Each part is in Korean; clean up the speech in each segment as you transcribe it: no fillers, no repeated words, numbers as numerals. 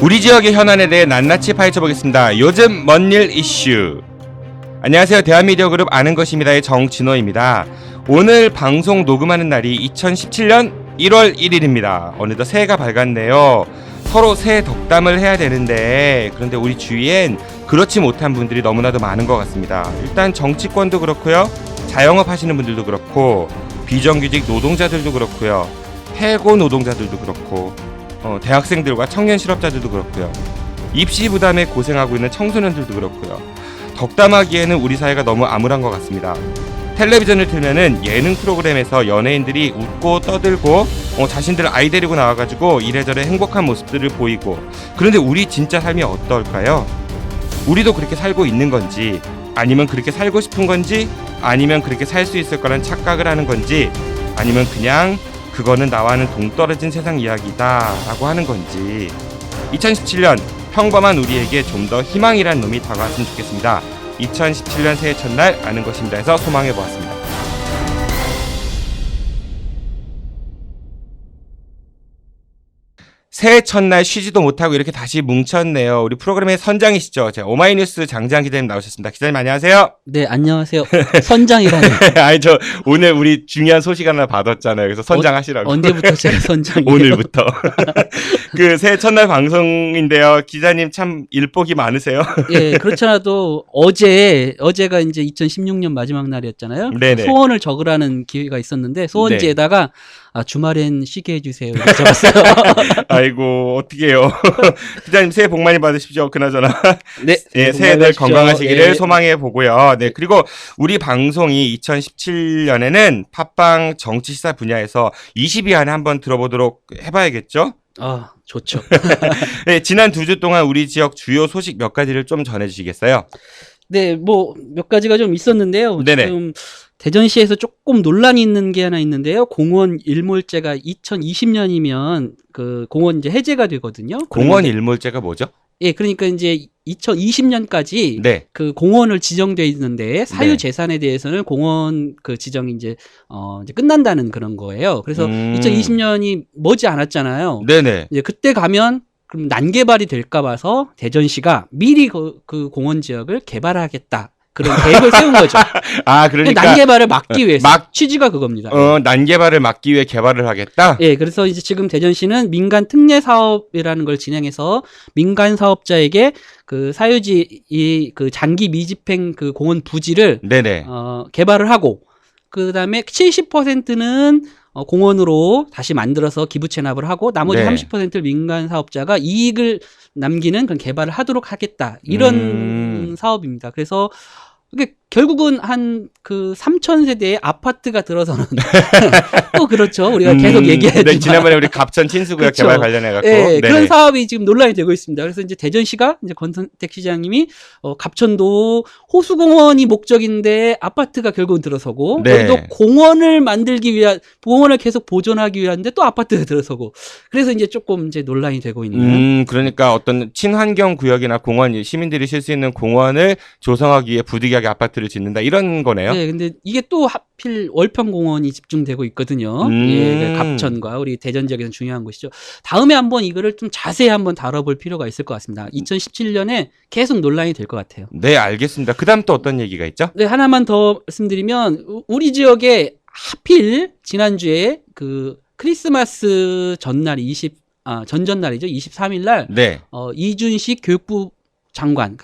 우리 지역의 현안에 대해 낱낱이 파헤쳐보겠습니다. 요즘 뭔일 이슈. 안녕하세요. 대한미디어 그룹 아는 것입니다의 정진호입니다. 오늘 방송 녹음하는 날이 2017년 1월 1일입니다. 어느덧 새해가 밝았네요. 서로 새해 덕담을 해야 되는데 그런데 우리 주위엔 그렇지 못한 분들이 너무나도 많은 것 같습니다. 일단 정치권도 그렇고요. 자영업 하시는 분들도 그렇고 비정규직 노동자들도 그렇고요. 해고 노동자들도 그렇고 대학생들과 청년 실업자들도 그렇고요. 입시 부담에 고생하고 있는 청소년들도 그렇고요. 덕담하기에는 우리 사회가 너무 암울한 것 같습니다. 텔레비전을 틀면은 예능 프로그램에서 연예인들이 웃고 떠들고 자신들 아이 데리고 나와가지고 이래저래 행복한 모습들을 보이고, 그런데 우리 진짜 삶이 어떨까요? 우리도 그렇게 살고 있는 건지, 아니면 그렇게 살고 싶은 건지, 아니면 그렇게 살 수 있을 거란 착각을 하는 건지, 아니면 그냥 그거는 나와는 동떨어진 세상 이야기다 라고 하는 건지. 2017년 평범한 우리에게 좀 더 희망이란 놈이 다가왔으면 좋겠습니다. 2017년 새해 첫날 아는 것입니다에서 소망해보았습니다. 새해 첫날 쉬지도 못하고 이렇게 다시 뭉쳤네요. 우리 프로그램의 선장이시죠. 오마이뉴스 장지한 기자님 나오셨습니다. 기자님 안녕하세요. 네, 안녕하세요. 선장이라니. 아니 오늘 우리 중요한 소식 하나 받았잖아요. 그래서 선장하시라고. 언제부터 제가 선장이에요? 오늘부터. 그 새해 첫날 방송인데요. 기자님 참 일복이 많으세요. 예, 그렇잖아도 어제가 이제 2016년 마지막 날이었잖아요. 네네. 소원을 적으라는 기회가 있었는데 소원지에다가 주말엔 쉬게 해주세요. 이렇게 적었어요. 아이고 어떡해요. 기자님 새해 복 많이 받으십시오. 그나저나 네, 예, 새해들 건강하시기를 소망해 보고요. 네, 그리고 우리 방송이 2017년에는 팟빵 정치 시사 분야에서 20위 안에 한번 들어보도록 해봐야겠죠? 좋죠. 네, 지난 2주 동안 우리 지역 주요 소식 몇 가지를 좀 전해주시겠어요? 네, 뭐 몇 가지가 좀 있었는데요. 네네. 지금 대전시에서 조금 논란이 있는 게 하나 있는데요. 공원 일몰제가 2020년이면 그 공원 이제 해제가 되거든요. 공원 일몰제가 뭐죠? 예, 그러니까 이제 2020년까지 네. 그 공원을 지정돼 있는데 사유 재산에 대해서는 공원 그 지정이 이제 끝난다는 그런 거예요. 그래서 2020년이 머지 않았잖아요. 네네. 이제 그때 가면 그럼 난개발이 될까 봐서 대전시가 미리 그 공원 지역을 개발하겠다. 그런 계획을 세운 거죠. 그러니까 난개발을 막기 위해서 취지가 그겁니다. 난개발을 막기 위해 개발을 하겠다. 예, 그래서 이제 지금 대전시는 민간 특례 사업이라는 걸 진행해서 민간 사업자에게 그 사유지 그 장기 미집행 그 공원 부지를 네네. 개발을 하고, 그다음에 70%는 공원으로 다시 만들어서 기부 체납을 하고 나머지 30%를 민간 사업자가 이익을 남기는 그런 개발을 하도록 하겠다. 이런 사업입니다. 그래서 이게 결국은 한 그 3,000세대의 아파트가 들어서는 또 그렇죠. 우리가 계속 얘기하지만 네, 지난번에 우리 갑천 친수구역 그렇죠. 개발 관련해 갖고 네, 그런 사업이 지금 논란이 되고 있습니다. 그래서 이제 대전시가 이제 권선택 시장님이 갑천도 호수공원이 목적인데 아파트가 결국은 들어서고 또 공원을 만들기 위한 공원을 계속 보존하기 위한데 또 아파트가 들어서고, 그래서 이제 조금 이제 논란이 되고 있는. 그러니까 어떤 친환경 구역이나 공원, 시민들이 쉴 수 있는 공원을 조성하기 위해 부득이하게 아파트를 짓는다 이런 거네요. 네, 근데 이게 또 하필 월평공원이 집중되고 있거든요. 예, 갑천과 우리 대전 지역에서 중요한 곳이죠. 다음에 한번 이거를 좀 자세히 한번 다뤄볼 필요가 있을 것 같습니다. 2017년에 계속 논란이 될 것 같아요. 네, 알겠습니다. 그다음 또 어떤 얘기가 있죠? 네, 하나만 더 말씀드리면 우리 지역에 하필 지난주에 그 크리스마스 전날이 전전날이죠. 23일 날 이준식 교육부 장관,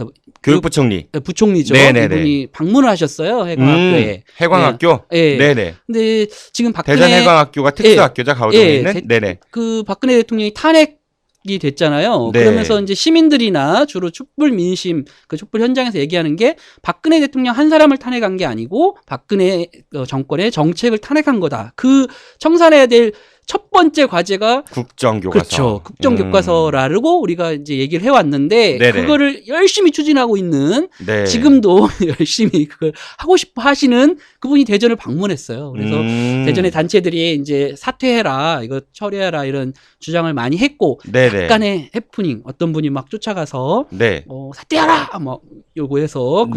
교육부 총리, 부총리죠. 이분이 방문을 하셨어요. 해광학교에. 해광학교. 네. 네네. 근데 지금 박근혜 대전 해광학교가 특수학교죠, 가우동에 있는. 네네. 그 박근혜 대통령이 탄핵이 됐잖아요. 그러면서 이제 시민들이나 주로 촛불 민심, 그 촛불 현장에서 얘기하는 게 박근혜 대통령 한 사람을 탄핵한 게 아니고 박근혜 정권의 정책을 탄핵한 거다. 그 청산해야 될 첫 번째 과제가 국정교과서. 그렇죠. 국정교과서라고 우리가 이제 얘기를 해왔는데 그거를 열심히 추진하고 있는 지금도 열심히 그걸 하고 싶어 하시는 그분이 대전을 방문했어요. 그래서 대전의 단체들이 이제 사퇴해라, 이거 처리해라 이런 주장을 많이 했고 약간의 해프닝, 어떤 분이 막 쫓아가서 사퇴하라 뭐 요구해서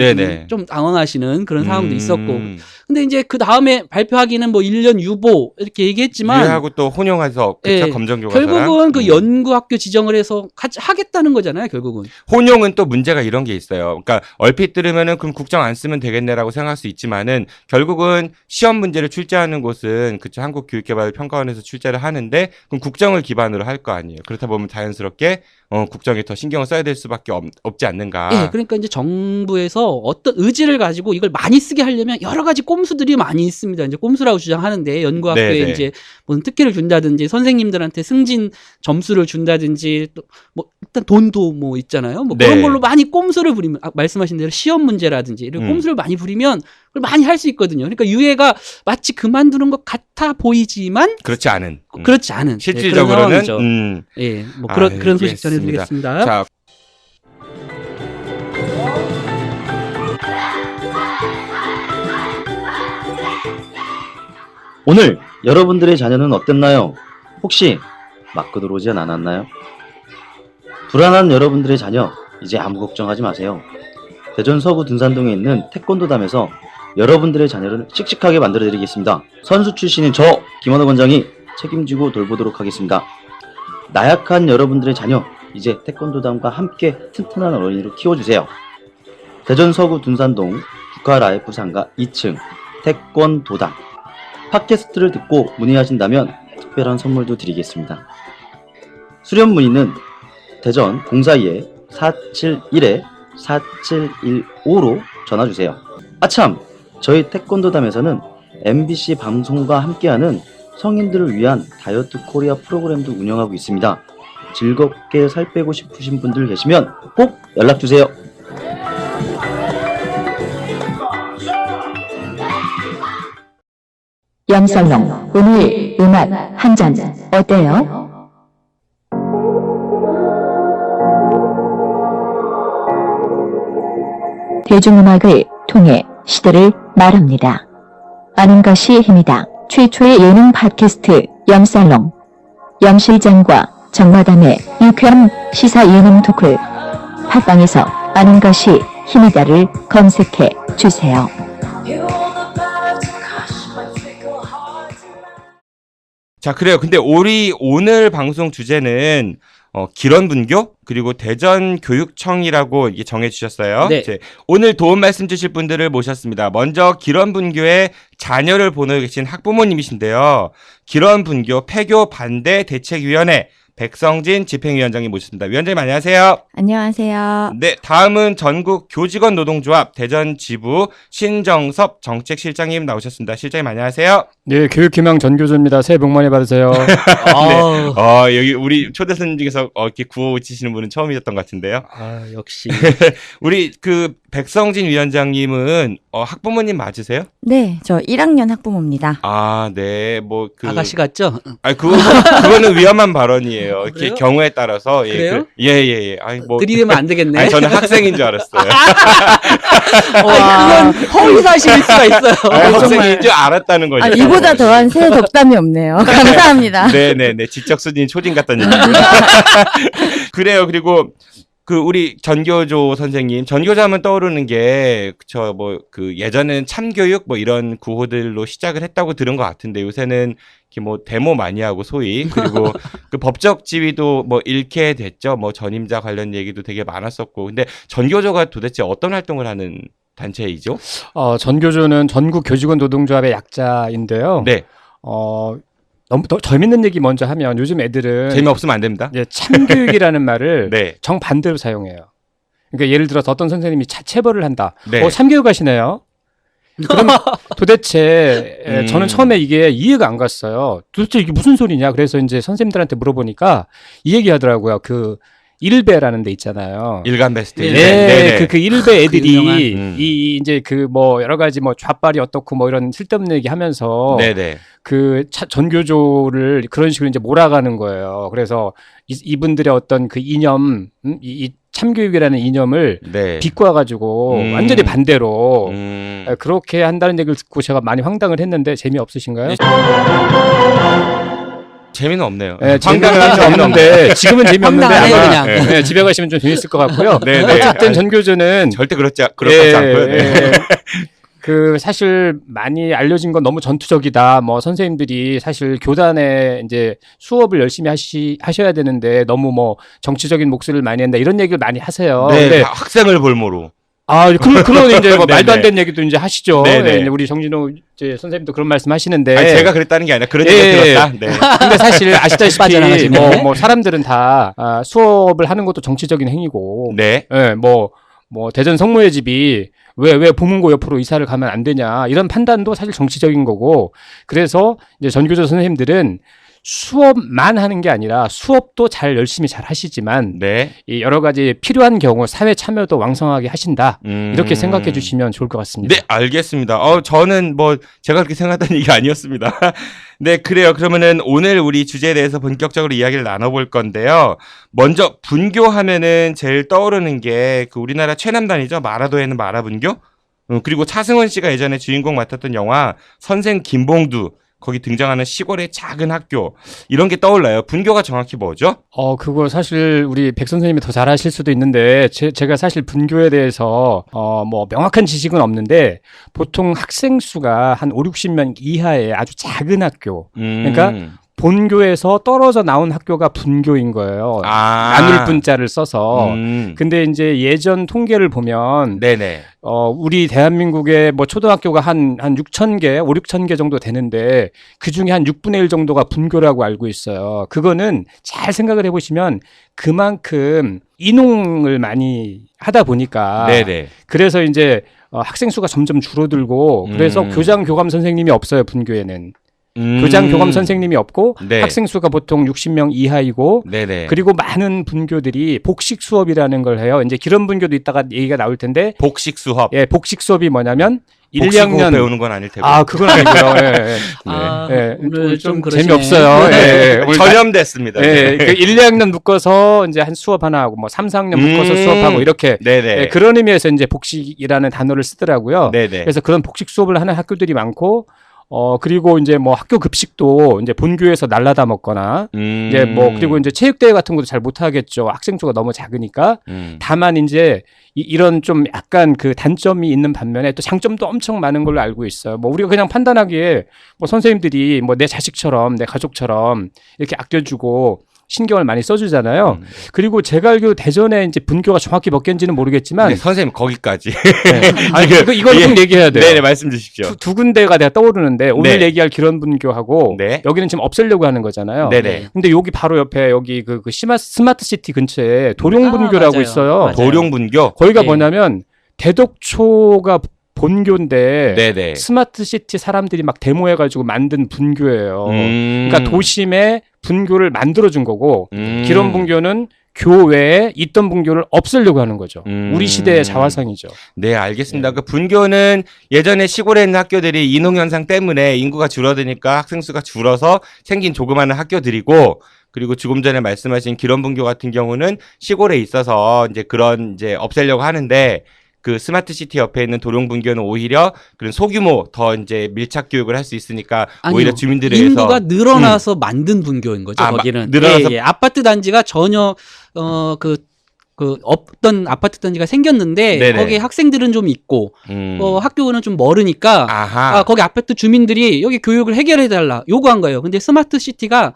좀 당황하시는 그런 상황도 있었고, 근데 이제 그 다음에 발표하기는 뭐 1년 유보 이렇게 얘기했지만 유예하고 또 또 혼용해서 그쵸? 예. 검정교과서랑 결국은 그 연구학교 지정을 해서 같이 하겠다는 거잖아요. 결국은. 혼용은 또 문제가 이런 게 있어요. 그러니까 얼핏 들으면은 그럼 국정 안 쓰면 되겠네라고 생각할 수 있지만은 결국은 시험 문제를 출제하는 곳은 그쵸? 한국교육개발평가원에서 출제를 하는데 그럼 국정을 기반으로 할 거 아니에요. 그렇다 보면 자연스럽게 국정에 더 신경을 써야 될 수밖에 없지 않는가. 예, 그러니까 이제 정부에서 어떤 의지를 가지고 이걸 많이 쓰게 하려면 여러 가지 꼼수들이 많이 있습니다. 이제 꼼수라고 주장하는데 연구학교에 네네. 이제 무슨 특혜를 준다든지 선생님들한테 승진 점수를 준다든지 또 뭐 일단 돈도 뭐 있잖아요. 뭐 네. 그런 걸로 많이 꼼수를 부리면 말씀하신 대로 시험 문제라든지 이런 꼼수를 많이 부리면 그걸 많이 할 수 있거든요. 그러니까 유해가 마치 그만두는 것 같아 보이지만 그렇지 않은. 그렇지 않은 실질적으로는 예, 뭐 그런 소식 전해드리겠습니다. 자. 오늘 여러분들의 자녀는 어땠나요? 혹시 맞고 들어오진 않았나요? 불안한 여러분들의 자녀, 이제 아무 걱정하지 마세요. 대전 서구 둔산동에 있는 태권도담에서 여러분들의 자녀를 씩씩하게 만들어 드리겠습니다. 선수 출신인 저 김원호 원장이 책임지고 돌보도록 하겠습니다. 나약한 여러분들의 자녀, 이제 태권도담과 함께 튼튼한 어린이로 키워주세요. 대전 서구 둔산동 국화라이프 상가 2층 태권도담. 팟캐스트를 듣고 문의하신다면 특별한 선물도 드리겠습니다. 수련 문의는 대전 042-471-4715로 전화주세요. 아참! 저희 태권도담에서는 MBC 방송과 함께하는 성인들을 위한 다이어트 코리아 프로그램도 운영하고 있습니다. 즐겁게 살 빼고 싶으신 분들 계시면 꼭 연락주세요. 염설롱, 오늘 음악 한 잔 어때요? 대중음악을 통해 시대를 말합니다. 아는 것이 힘이다. 최초의 예능 팟캐스트 염살롱. 염실장과 정마담의 유쾌한 시사 예능 토크. 팟빵에서 아는 것이 힘이다를 검색해 주세요. 자, 그래요. 근데 우리 오늘 방송 주제는 기런분교 그리고 대전교육청이라고 이게 정해주셨어요. 네. 이제 오늘 도움 말씀 주실 분들을 모셨습니다. 먼저 기런분교에 자녀를 보내고 계신 학부모님이신데요. 기런분교 폐교 반대 대책위원회 백성진 집행위원장님 모셨습니다. 위원장님 안녕하세요. 안녕하세요. 네, 다음은 전국 교직원 노동조합 대전 지부 신정섭 정책실장님 나오셨습니다. 실장님 안녕하세요. 네, 교육희망 전교조입니다. 새해 복 많이 받으세요. 네. 여기 우리 초대 손님 중에서 이렇게 구호 외치시는 분은 처음이셨던 것 같은데요. 아, 역시. 우리 그 백성진 위원장님은 학부모님 맞으세요? 네, 저 1학년 학부모입니다. 아, 네. 아가씨 같죠? 아니 그거는 위험한 발언이에요. 이렇게 그래요? 경우에 따라서 그래요? 예. 아니 들이대면 안 되겠네. 아니 저는 학생인 줄 알았어요. 그건 허위 사실일 수가 있어요. 학생인 줄 알았다는 거죠. 이보다 더한 새해 덕담이 없네요. 감사합니다. 네네네. 지적수진 초딩 같다는 얘기고요. 그래요. 그리고 우리 전교조 선생님, 전교조 하면 떠오르는 게, 예전에는 참교육 이런 구호들로 시작을 했다고 들은 것 같은데, 요새는 이렇게 데모 많이 하고 소위, 그리고 그 법적 지위도 잃게 됐죠. 전임자 관련 얘기도 되게 많았었고, 근데 전교조가 도대체 어떤 활동을 하는 단체이죠? 전교조는 전국 교직원 노동조합의 약자인데요. 네. 너무 더 재밌는 얘기 먼저 하면 요즘 애들은 재미없으면 안 됩니다. 참교육이라는 말을 네. 정반대로 사용해요. 그러니까 예를 들어서 어떤 선생님이 체벌을 한다. 네. 참교육 하시네요. 그럼 도대체 저는 처음에 이게 이해가 안 갔어요. 도대체 이게 무슨 소리냐. 그래서 이제 선생님들한테 물어보니까 이 얘기 하더라고요. 일베라는 데 있잖아요. 일간 베스트. 네. 그 일베 애들이 유명한. 이제 여러 가지 좌빨이 어떻고 이런 쓸데없는 얘기 하면서 네네. 전교조를 그런 식으로 이제 몰아가는 거예요. 그래서 이분들의 어떤 그 이념, 이 참교육이라는 이념을 네. 비꼬아가지고 완전히 반대로 그렇게 한다는 얘기를 듣고 제가 많이 황당을 했는데 재미없으신가요? 재미는 없네요. 네, 재미는 없는데 지금은 재미없는데 황당하네요, 아마 그냥. 네, 집에 가시면 좀 재밌을 것 같고요. 네네. 어쨌든 전교조는 절대 그렇지 않고요. 네. 그 사실 많이 알려진 건 너무 전투적이다. 뭐 선생님들이 사실 교단에 이제 수업을 열심히 하셔야 되는데 너무 뭐 정치적인 목소리를 많이 한다 이런 얘기를 많이 하세요. 네, 근데 학생을 볼모로. 그런 이제 뭐 네네. 말도 안 되는 얘기도 이제 하시죠. 네네. 네, 우리 정진호 이제 선생님도 그런 말씀 하시는데. 아니, 제가 그랬다는 게 아니라 그런 예, 얘기가 예. 들었다. 네. 근데 사실 아시다시피 빠져나가시네. 뭐 사람들은 다 수업을 하는 것도 정치적인 행위고. 네. 예, 뭐 대전 성모의 집이 왜 보문고 옆으로 이사를 가면 안 되냐 이런 판단도 사실 정치적인 거고. 그래서 이제 전교조 선생님들은 수업만 하는 게 아니라 수업도 열심히 잘 하시지만 네. 이 여러 가지 필요한 경우 사회 참여도 왕성하게 하신다. 이렇게 생각해 주시면 좋을 것 같습니다. 네, 알겠습니다. 저는 뭐 제가 그렇게 생각했던 얘기 아니었습니다. 네, 그래요. 그러면은 오늘 우리 주제에 대해서 본격적으로 이야기를 나눠볼 건데요. 먼저 분교하면은 제일 떠오르는 게 그 우리나라 최남단이죠. 마라도에는 마라분교. 그리고 차승원 씨가 예전에 주인공 맡았던 영화 선생 김봉두. 거기 등장하는 시골의 작은 학교 이런 게 떠올라요. 분교가 정확히 뭐죠? 그거 사실 우리 백 선생님이 더 잘 아실 수도 있는데 제가 사실 분교에 대해서 뭐 명확한 지식은 없는데 보통 학생 수가 한 5, 60명 이하의 아주 작은 학교. 그러니까 본교에서 떨어져 나온 학교가 분교인 거예요. 나눌 분자를 써서. 근데 이제 예전 통계를 보면 네네. 우리 대한민국의 뭐 초등학교가 한 6,000개, 5, 6,000개 정도 되는데 그 중에 한 6분의 1 정도가 분교라고 알고 있어요. 그거는 잘 생각을 해보시면 그만큼 인홍을 많이 하다 보니까. 네네. 그래서 이제 학생 수가 점점 줄어들고 그래서 교장, 교감 선생님이 없어요, 분교에는. 교장, 교감 선생님이 없고 네. 학생 수가 보통 60명 이하이고 네네. 그리고 많은 분교들이 복식 수업이라는 걸 해요. 이제 기런 분교도 이따가 얘기가 나올 텐데 복식 수업. 예, 복식 수업이 뭐냐면 1, 복식호 2학년 배우는 건 아닐 테고. 그건 아니고요. 예, 예. 아, 오늘 좀 그러시네. 재미없어요. 예, 예. 오늘 전염됐습니다. 예, 그 1, 2학년 묶어서 이제 한 수업 하나 하고 뭐 3, 4학년 묶어서 수업하고 이렇게 네네. 예, 그런 의미에서 이제 복식이라는 단어를 쓰더라고요. 네네. 그래서 그런 복식 수업을 하는 학교들이 많고 그리고 이제 뭐 학교 급식도 이제 본교에서 날라다 먹거나 이제 뭐 그리고 이제 체육대회 같은 것도 잘 못하겠죠. 학생 수가 너무 작으니까. 다만 이제 이런 좀 약간 그 단점이 있는 반면에 또 장점도 엄청 많은 걸로 알고 있어요. 뭐 우리가 그냥 판단하기에 뭐 선생님들이 뭐 내 자식처럼 내 가족처럼 이렇게 아껴주고 신경을 많이 써주잖아요. 그리고 제가 알기로 대전에 이제 분교가 정확히 몇 개인지는 모르겠지만. 네, 선생님 거기까지. 네. 아니, 이걸 꼭 얘기해야 돼요. 네네, 말씀 주십시오. 두 군데가 내가 떠오르는데 오늘 네. 얘기할 기런분교하고 네. 여기는 지금 없애려고 하는 거잖아요. 네네. 근데 여기 바로 옆에 여기 그 스마트시티 근처에 도룡분교라고 맞아요. 있어요. 맞아요. 도룡분교. 거기가 네. 뭐냐면 대덕초가 본교인데 네네. 스마트시티 사람들이 막 데모해가지고 만든 분교예요. 그러니까 도심에 분교를 만들어준 거고 기런분교는 교외에 있던 분교를 없애려고 하는 거죠. 우리 시대의 자화상이죠. 네, 알겠습니다. 그 분교는 예전에 시골에 있는 학교들이 인홍현상 때문에 인구가 줄어드니까 학생 수가 줄어서 생긴 조그마한 학교들이고, 그리고 조금 전에 말씀하신 기런분교 같은 경우는 시골에 있어서 이제 그런 이제 없애려고 하는데, 그 스마트시티 옆에 있는 도룡분교는 오히려 그런 소규모 더 이제 밀착 교육을 할 수 있으니까 아니요. 오히려 주민들에 의해서 인구가 늘어나서 만든 분교인 거죠. 거기는 늘어나서 예, 예. 아파트 단지가 전혀 없던 아파트 단지가 생겼는데 네네. 거기에 학생들은 좀 있고 학교는 좀 멀으니까 아하. 거기 아파트 주민들이 여기 교육을 해결해 달라 요구한 거예요. 근데 스마트 시티가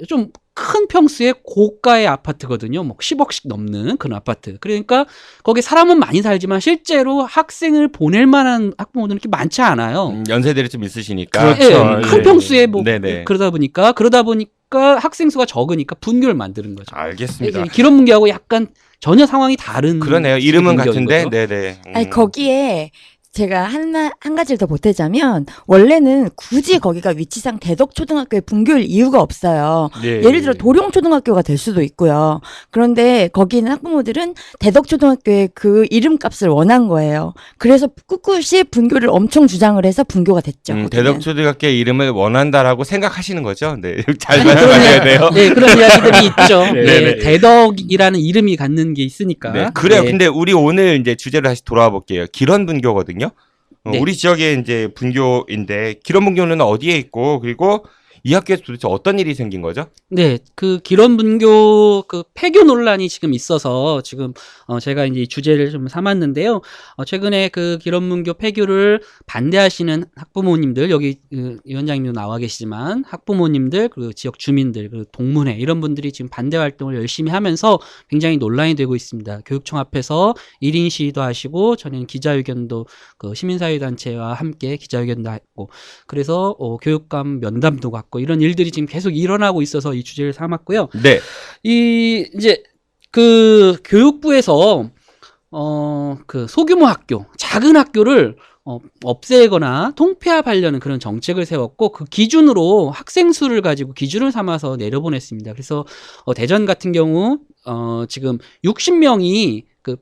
좀 큰 평수의 고가의 아파트거든요. 뭐 10억씩 넘는 그런 아파트. 그러니까 거기 사람은 많이 살지만 실제로 학생을 보낼 만한 학부모들은 이렇게 많지 않아요. 연세들이 좀 있으시니까. 그렇죠. 예, 큰 예. 평수에 뭐 네네. 그러다 보니까 학생 수가 적으니까 분교를 만드는 거죠. 알겠습니다. 기런 분교하고 약간 전혀 상황이 다른 그러네요. 이름은 분교인 같은데. 거죠. 네네. 아니, 거기에 제가 한 가지를 더 보태자면, 원래는 굳이 거기가 위치상 대덕초등학교에 분교일 이유가 없어요. 예, 예를 들어 도룡초등학교가 될 수도 있고요. 그런데 거기 있는 학부모들은 대덕초등학교의 그 이름값을 원한 거예요. 그래서 꿋꿋이 분교를 엄청 주장을 해서 분교가 됐죠. 거기는. 대덕초등학교의 이름을 원한다라고 생각하시는 거죠. 네. 잘 말씀하셔야 돼요. 네, 그런 이야기들이 있죠. 네, 네, 네. 대덕이라는 이름이 갖는 게 있으니까. 네, 그래요. 네. 근데 우리 오늘 이제 주제로 다시 돌아와 볼게요. 기런분교거든요. 네. 우리 지역의 이제 분교인데 기런분교는 어디에 있고, 그리고 이 학교에서 도대체 어떤 일이 생긴 거죠? 네, 그 기런분교 그 폐교 논란이 지금 있어서 지금 제가 이제 이 주제를 좀 삼았는데요. 최근에 그 기런분교 폐교를 반대하시는 학부모님들, 여기 위원장님도 나와 계시지만 학부모님들, 그리고 지역 주민들, 그리고 동문회 이런 분들이 지금 반대 활동을 열심히 하면서 굉장히 논란이 되고 있습니다. 교육청 앞에서 1인 시위도 하시고 저는 기자회견도 그 시민사회단체와 함께 기자회견도 했고 그래서 교육감 면담도 갖고 이런 일들이 지금 계속 일어나고 있어서 이 주제를 삼았고요. 네. 이제 그 교육부에서 그 소규모 학교, 작은 학교를 없애거나 통폐합하려는 그런 정책을 세웠고 그 기준으로 학생 수를 가지고 기준을 삼아서 내려보냈습니다. 그래서 대전 같은 경우 지금 60명이 그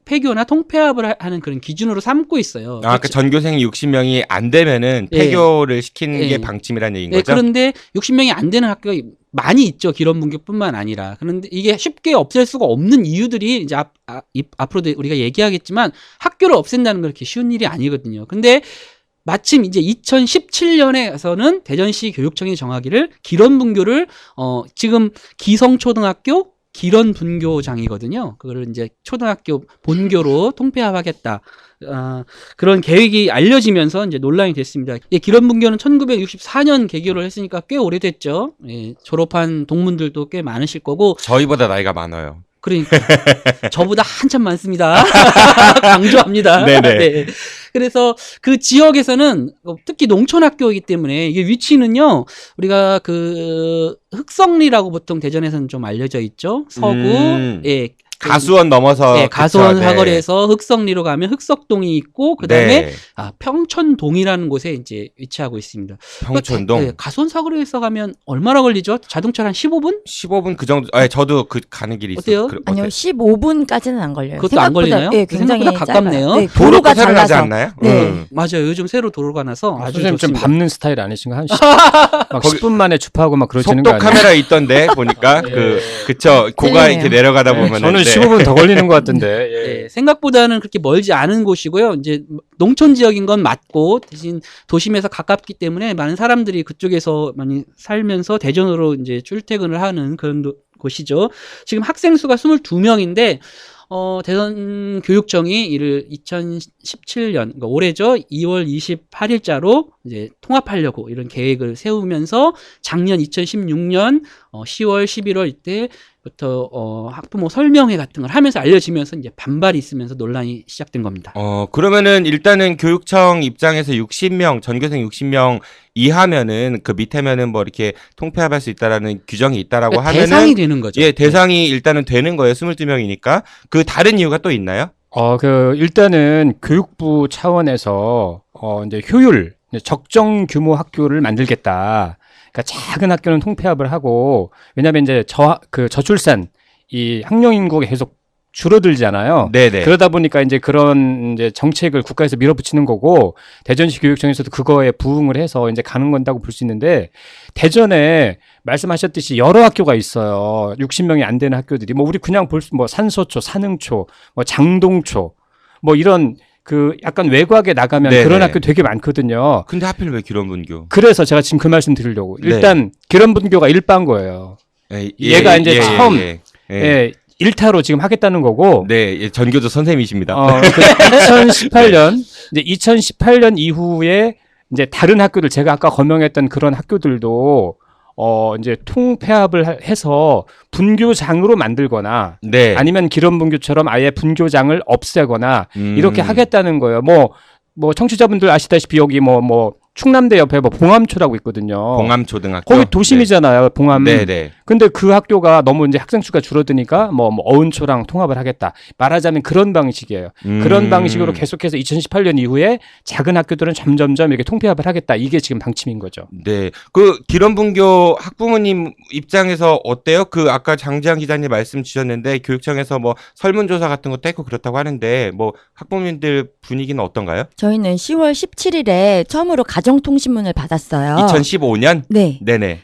폐교나 통폐합을 하는 그런 기준으로 삼고 있어요. 그 전교생이 60명이 안 되면은 폐교를 시키는 게 방침이라는 얘기인 거죠? 그런데 60명이 안 되는 학교가 많이 있죠. 기런분교뿐만 아니라. 그런데 이게 쉽게 없앨 수가 없는 이유들이 이제 앞으로도 우리가 얘기하겠지만 학교를 없앤다는 건 그렇게 쉬운 일이 아니거든요. 근데 마침 이제 2017년에서는 대전시 교육청이 정하기를 기런분교를 지금 기성초등학교 기런분교장이거든요. 그거를 이제 초등학교 본교로 통폐합하겠다. 그런 계획이 알려지면서 이제 논란이 됐습니다. 기런분교는 1964년 개교를 했으니까 꽤 오래됐죠. 예, 졸업한 동문들도 꽤 많으실 거고. 저희보다 나이가 많아요. 그러니까 저보다 한참 많습니다. 강조합니다. 네네. 네. 그래서 그 지역에서는 특히 농촌학교이기 때문에 이게 위치는요. 우리가 그 흑성리라고 보통 대전에서는 좀 알려져 있죠. 서구 예. 가수원 넘어서 네, 가수원 그쵸, 사거리에서 흑성리로 가면 흑석동이 있고 그다음에 네. 평촌동이라는 곳에 이제 위치하고 있습니다. 평촌동. 네, 가수원 사거리에서 가면 얼마나 걸리죠? 자동차로 한 15분? 15분 그 정도. 저도 그 가는 길이 어때요? 있어요. 아니요, 15분까지는 안 걸려요. 그것도 안 걸리나요? 예, 굉장히 생각보다 가깝네요. 짧아요. 네, 도로가 도로가 새로 나지 잘라서. 않나요? 네. 맞아요. 요즘 새로 도로가 나서 아주 선생님 좀 좋습니다. 밟는 스타일 아니신가? 한 10분 만에 주파하고 막 그러시는 거 속도 아니에요? 카메라 있던데 보니까 그쵸 고가 이렇게 내려가다 보면은 저는 네. 15분 더 걸리는 것 같은데. 예. 네, 생각보다는 그렇게 멀지 않은 곳이고요. 이제 농촌 지역인 건 맞고 대신 도심에서 가깝기 때문에 많은 사람들이 그쪽에서 많이 살면서 대전으로 이제 출퇴근을 하는 그런 곳이죠. 지금 학생 수가 22명인데 대전 교육청이 이를 2017년, 그러니까 올해죠. 2월 28일자로 이제 통합하려고 이런 계획을 세우면서 작년 2016년 10월, 11월 이때부터 학부모 설명회 같은 걸 하면서 알려지면서 이제 반발이 있으면서 논란이 시작된 겁니다. 그러면은 일단은 교육청 입장에서 60명, 전교생 60명 이하면은 그 밑에면은 뭐 이렇게 통폐합할 수 있다라는 규정이 있다라고 그러니까 하면은 대상이 되는 거죠. 예, 대상이 일단은 되는 거예요. 22명이니까. 그 다른 이유가 또 있나요? 일단은 교육부 차원에서 이제 효율, 적정 규모 학교를 만들겠다. 그러니까 작은 학교는 통폐합을 하고, 왜냐면 이제 저출산, 이 학령 인구가 계속 줄어들잖아요. 네네. 그러다 보니까 이제 그런 이제 정책을 국가에서 밀어붙이는 거고, 대전시 교육청에서도 그거에 부응을 해서 이제 가는 건다고 볼 수 있는데, 대전에 말씀하셨듯이 여러 학교가 있어요. 60명이 안 되는 학교들이. 우리 그냥 산소초, 산흥초, 장동초, 이런 약간 외곽에 나가면 네네. 그런 학교 되게 많거든요. 근데 하필 왜 기런분교? 그래서 제가 지금 그 말씀 드리려고. 일단, 기런분교가 일반 거예요. 얘가 이제 처음, 예, 1타로 지금 하겠다는 거고. 네, 전교조 선생님이십니다. 2018년, 이제 2018년 이후에 이제 다른 학교들, 제가 아까 거명했던 그런 학교들도 이제 통폐합을 해서 분교장으로 만들거나 네. 아니면 기런분교처럼 아예 분교장을 없애거나 이렇게 하겠다는 거예요. 청취자분들 아시다시피 여기 충남대 옆에 봉암초라고 있거든요. 봉암초등학교. 거기 도심이잖아요. 봉암. 네네. 근데 그 학교가 너무 이제 학생 수가 줄어드니까 어은초랑 통합을 하겠다. 말하자면 그런 방식이에요. 그런 방식으로 계속해서 2018년 이후에 작은 학교들은 점점점 이렇게 통폐합을 하겠다. 이게 지금 방침인 거죠. 네. 그 기런분교 학부모님 입장에서 어때요? 아까 장지한 기자님 말씀 주셨는데 교육청에서 설문조사 같은 것도 했고 그렇다고 하는데 학부모님들 분위기는 어떤가요? 저희는 10월 17일에 처음으로 가정통신문을 받았어요. 2015년? 네. 네네.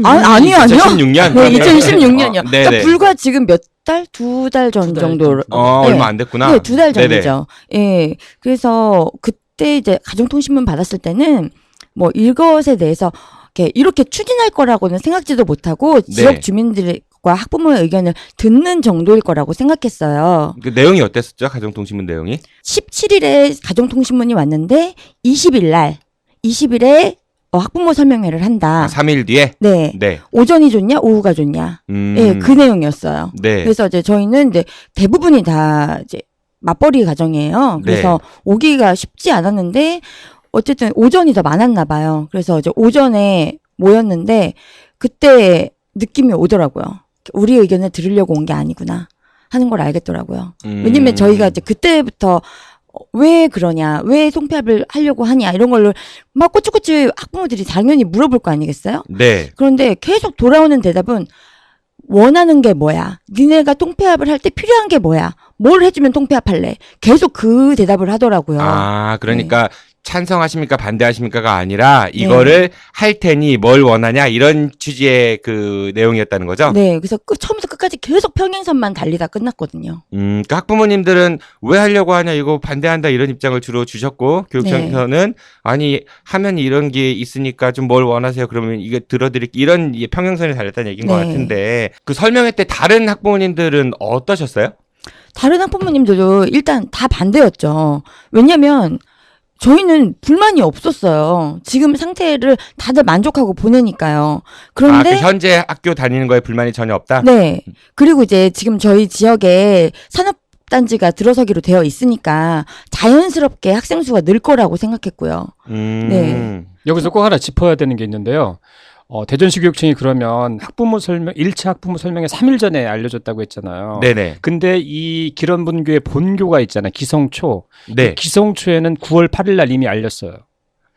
아니요. 2016년? 네, 2016년이요. 네네. 그러니까 불과 지금 몇 달? 2달 전 정도로. 네. 얼마 안 됐구나. 네, 2달 전이죠. 예. 그래서 그때 이제 가정통신문 받았을 때는 이것에 대해서 이렇게 추진할 거라고는 생각지도 못하고 지역 주민들과 학부모의 의견을 듣는 정도일 거라고 생각했어요. 그 내용이 어땠었죠? 가정통신문 내용이? 17일에 가정통신문이 왔는데 20일에 학부모 설명회를 한다. 3일 뒤에? 네. 네. 오전이 좋냐, 오후가 좋냐. 네, 그 내용이었어요. 네. 그래서 이제 저희는 이제 대부분이 다 이제 맞벌이 가정이에요. 그래서 오기가 쉽지 않았는데 어쨌든 오전이 더 많았나 봐요. 그래서 이제 오전에 모였는데 그때 느낌이 오더라고요. 우리 의견을 들으려고 온 게 아니구나 하는 걸 알겠더라고요. 왜냐면 저희가 이제 그때부터 왜 그러냐, 왜 통폐합을 하려고 하냐 이런 걸로 막 꼬치꼬치 학부모들이 당연히 물어볼 거 아니겠어요? 네. 그런데 계속 돌아오는 대답은 원하는 게 뭐야? 니네가 통폐합을 할 때 필요한 게 뭐야? 뭘 해주면 통폐합할래? 계속 그 대답을 하더라고요. 아, 그러니까 찬성하십니까 반대하십니까가 아니라 이거를 할 테니 뭘 원하냐 이런 취지의 그 내용이었다는 거죠? 네, 그래서 처음부터 끝까지 계속 평행선만 달리다 끝났거든요. 그러니까 학부모님들은 왜 하려고 하냐 이거 반대한다 이런 입장을 주로 주셨고 교육청에서는 아니 하면 이런 게 있으니까 좀 뭘 원하세요 그러면 이게 들어드릴게 이런 평행선에 달렸다는 얘기인 것 같은데 그 설명회 때 다른 학부모님들은 어떠셨어요? 다른 학부모님들도 일단 다 반대였죠. 왜냐면 저희는 불만이 없었어요. 지금 상태를 다들 만족하고 보내니까요. 그런데 그 현재 학교 다니는 거에 불만이 전혀 없다? 네. 그리고 이제 지금 저희 지역에 산업단지가 들어서기로 되어 있으니까 자연스럽게 학생 수가 늘 거라고 생각했고요. 네. 여기서 꼭 하나 짚어야 되는 게 있는데요. 대전시 교육청이 그러면 1차 학부모 설명회 3일 전에 알려줬다고 했잖아요. 네네. 근데 이 기런분교의 본교가 있잖아요. 기성초. 네. 기성초에는 9월 8일 날 이미 알렸어요.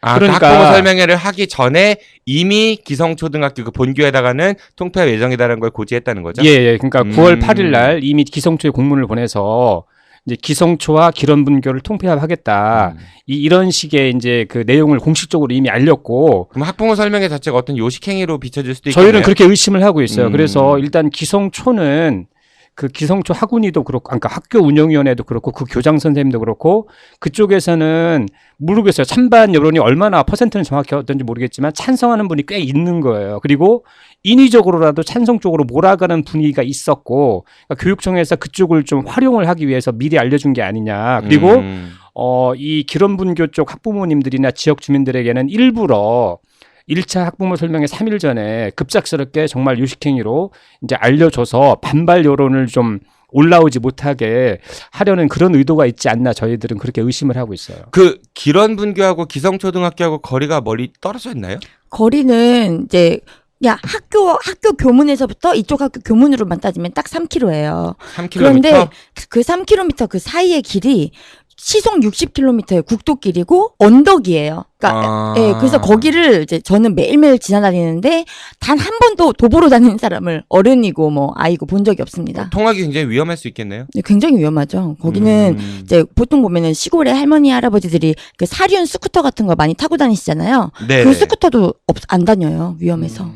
그러니까 학부모 설명회를 하기 전에 이미 기성초등학교 그 본교에다가는 통폐합 예정이다라는 걸 고지했다는 거죠? 예. 그러니까 9월 8일 날 이미 기성초에 공문을 보내서 이제 기성초와 기런분교를 통폐합하겠다. 이런 식의 이제 그 내용을 공식적으로 이미 알렸고. 그럼 학부모 설명회 자체가 어떤 요식행위로 비춰질 수도 있겠네요. 저희는 그렇게 의심을 하고 있어요. 그래서 일단 기성초는 그 기성초 학운위도 그렇고, 그러니까 학교 운영위원회도 그렇고, 그 교장 선생님도 그렇고, 그쪽에서는 모르겠어요. 찬반 여론이 얼마나 퍼센트는 정확히 어떤지 모르겠지만 찬성하는 분이 꽤 있는 거예요. 그리고 인위적으로라도 찬성 쪽으로 몰아가는 분위기가 있었고, 그러니까 교육청에서 그쪽을 좀 활용을 하기 위해서 미리 알려준 게 아니냐. 그리고 이 기런분교 쪽 학부모님들이나 지역 주민들에게는 일부러 1차 학부모 설명회 3일 전에 급작스럽게 정말 요식행위로 이제 알려줘서 반발 여론을 좀 올라오지 못하게 하려는 그런 의도가 있지 않나 저희들은 그렇게 의심을 하고 있어요. 그 기런분교하고 기성초등학교하고 거리가 멀리 떨어져 있나요? 거리는 이제 학교 교문에서부터 이쪽 학교 교문으로만 따지면 딱 3km예요. 3km? 그런데 그 3km 그 사이의 길이 시속 60km의 국도길이고 언덕이에요. 그러니까 그래서 거기를 이제 저는 매일매일 지나다니는데 단 한 번도 도보로 다니는 사람을 어른이고 뭐 아이고 본 적이 없습니다. 통학이 굉장히 위험할 수 있겠네요. 네, 굉장히 위험하죠. 거기는 이제 보통 보면은 시골에 할머니 할아버지들이 그 사륜 스쿠터 같은 거 많이 타고 다니시잖아요. 네네. 그 스쿠터도 안 다녀요. 위험해서.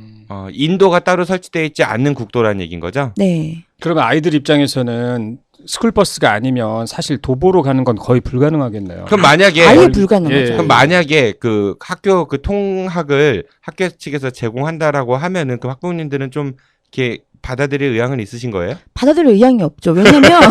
인도가 따로 설치되어 있지 않는 국도라는 얘기인 거죠? 네. 그러면 아이들 입장에서는 스쿨버스가 아니면 사실 도보로 가는 건 거의 불가능하겠네요. 그럼 만약에 아예 불가능하죠. 그럼 만약에 그 학교 그 통학을 학교 측에서 제공한다라고 하면은 그 학부모님들은 좀 이렇게 받아들일 의향은 있으신 거예요? 받아들일 의향이 없죠. 왜냐면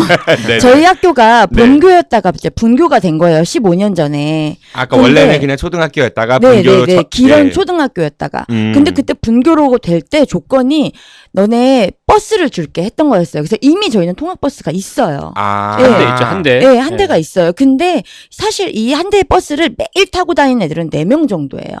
저희 학교가 본교였다가 이제 분교가 된 거예요. 15년 전에. 아까 원래는 그냥 초등학교였다가 네, 분교로 기런 초등학교였다가. 근데 그때 분교로 될 때 조건이 너네 버스를 줄게 했던 거였어요. 그래서 이미 저희는 통학버스가 있어요. 한 대 있죠, 한 대. 네, 한 대가 있어요. 근데 사실 이 한 대의 버스를 매일 타고 다니는 애들은 4명 정도예요.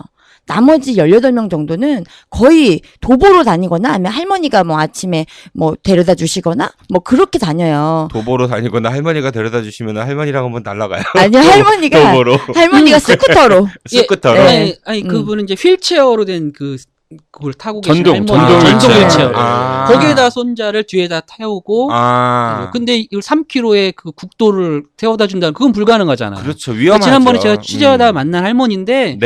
나머지 18명 정도는 거의 도보로 다니거나 아니면 할머니가 뭐 아침에 뭐 데려다 주시거나 뭐 그렇게 다녀요. 도보로 다니거나 할머니가 데려다 주시면 할머니랑 한번 날아가요. 아니요, 할머니가 스쿠터로. 스쿠터로. 아니 그분은 이제 휠체어로 된 그걸 타고 계신 전동 휠체어. 아. 거기에다 손자를 뒤에다 태우고. 근데 이걸 3km의 그 국도를 태워다 준다는 그건 불가능하잖아요. 그렇죠. 위험하죠. 지난번에 제가 취재하다 만난 할머니인데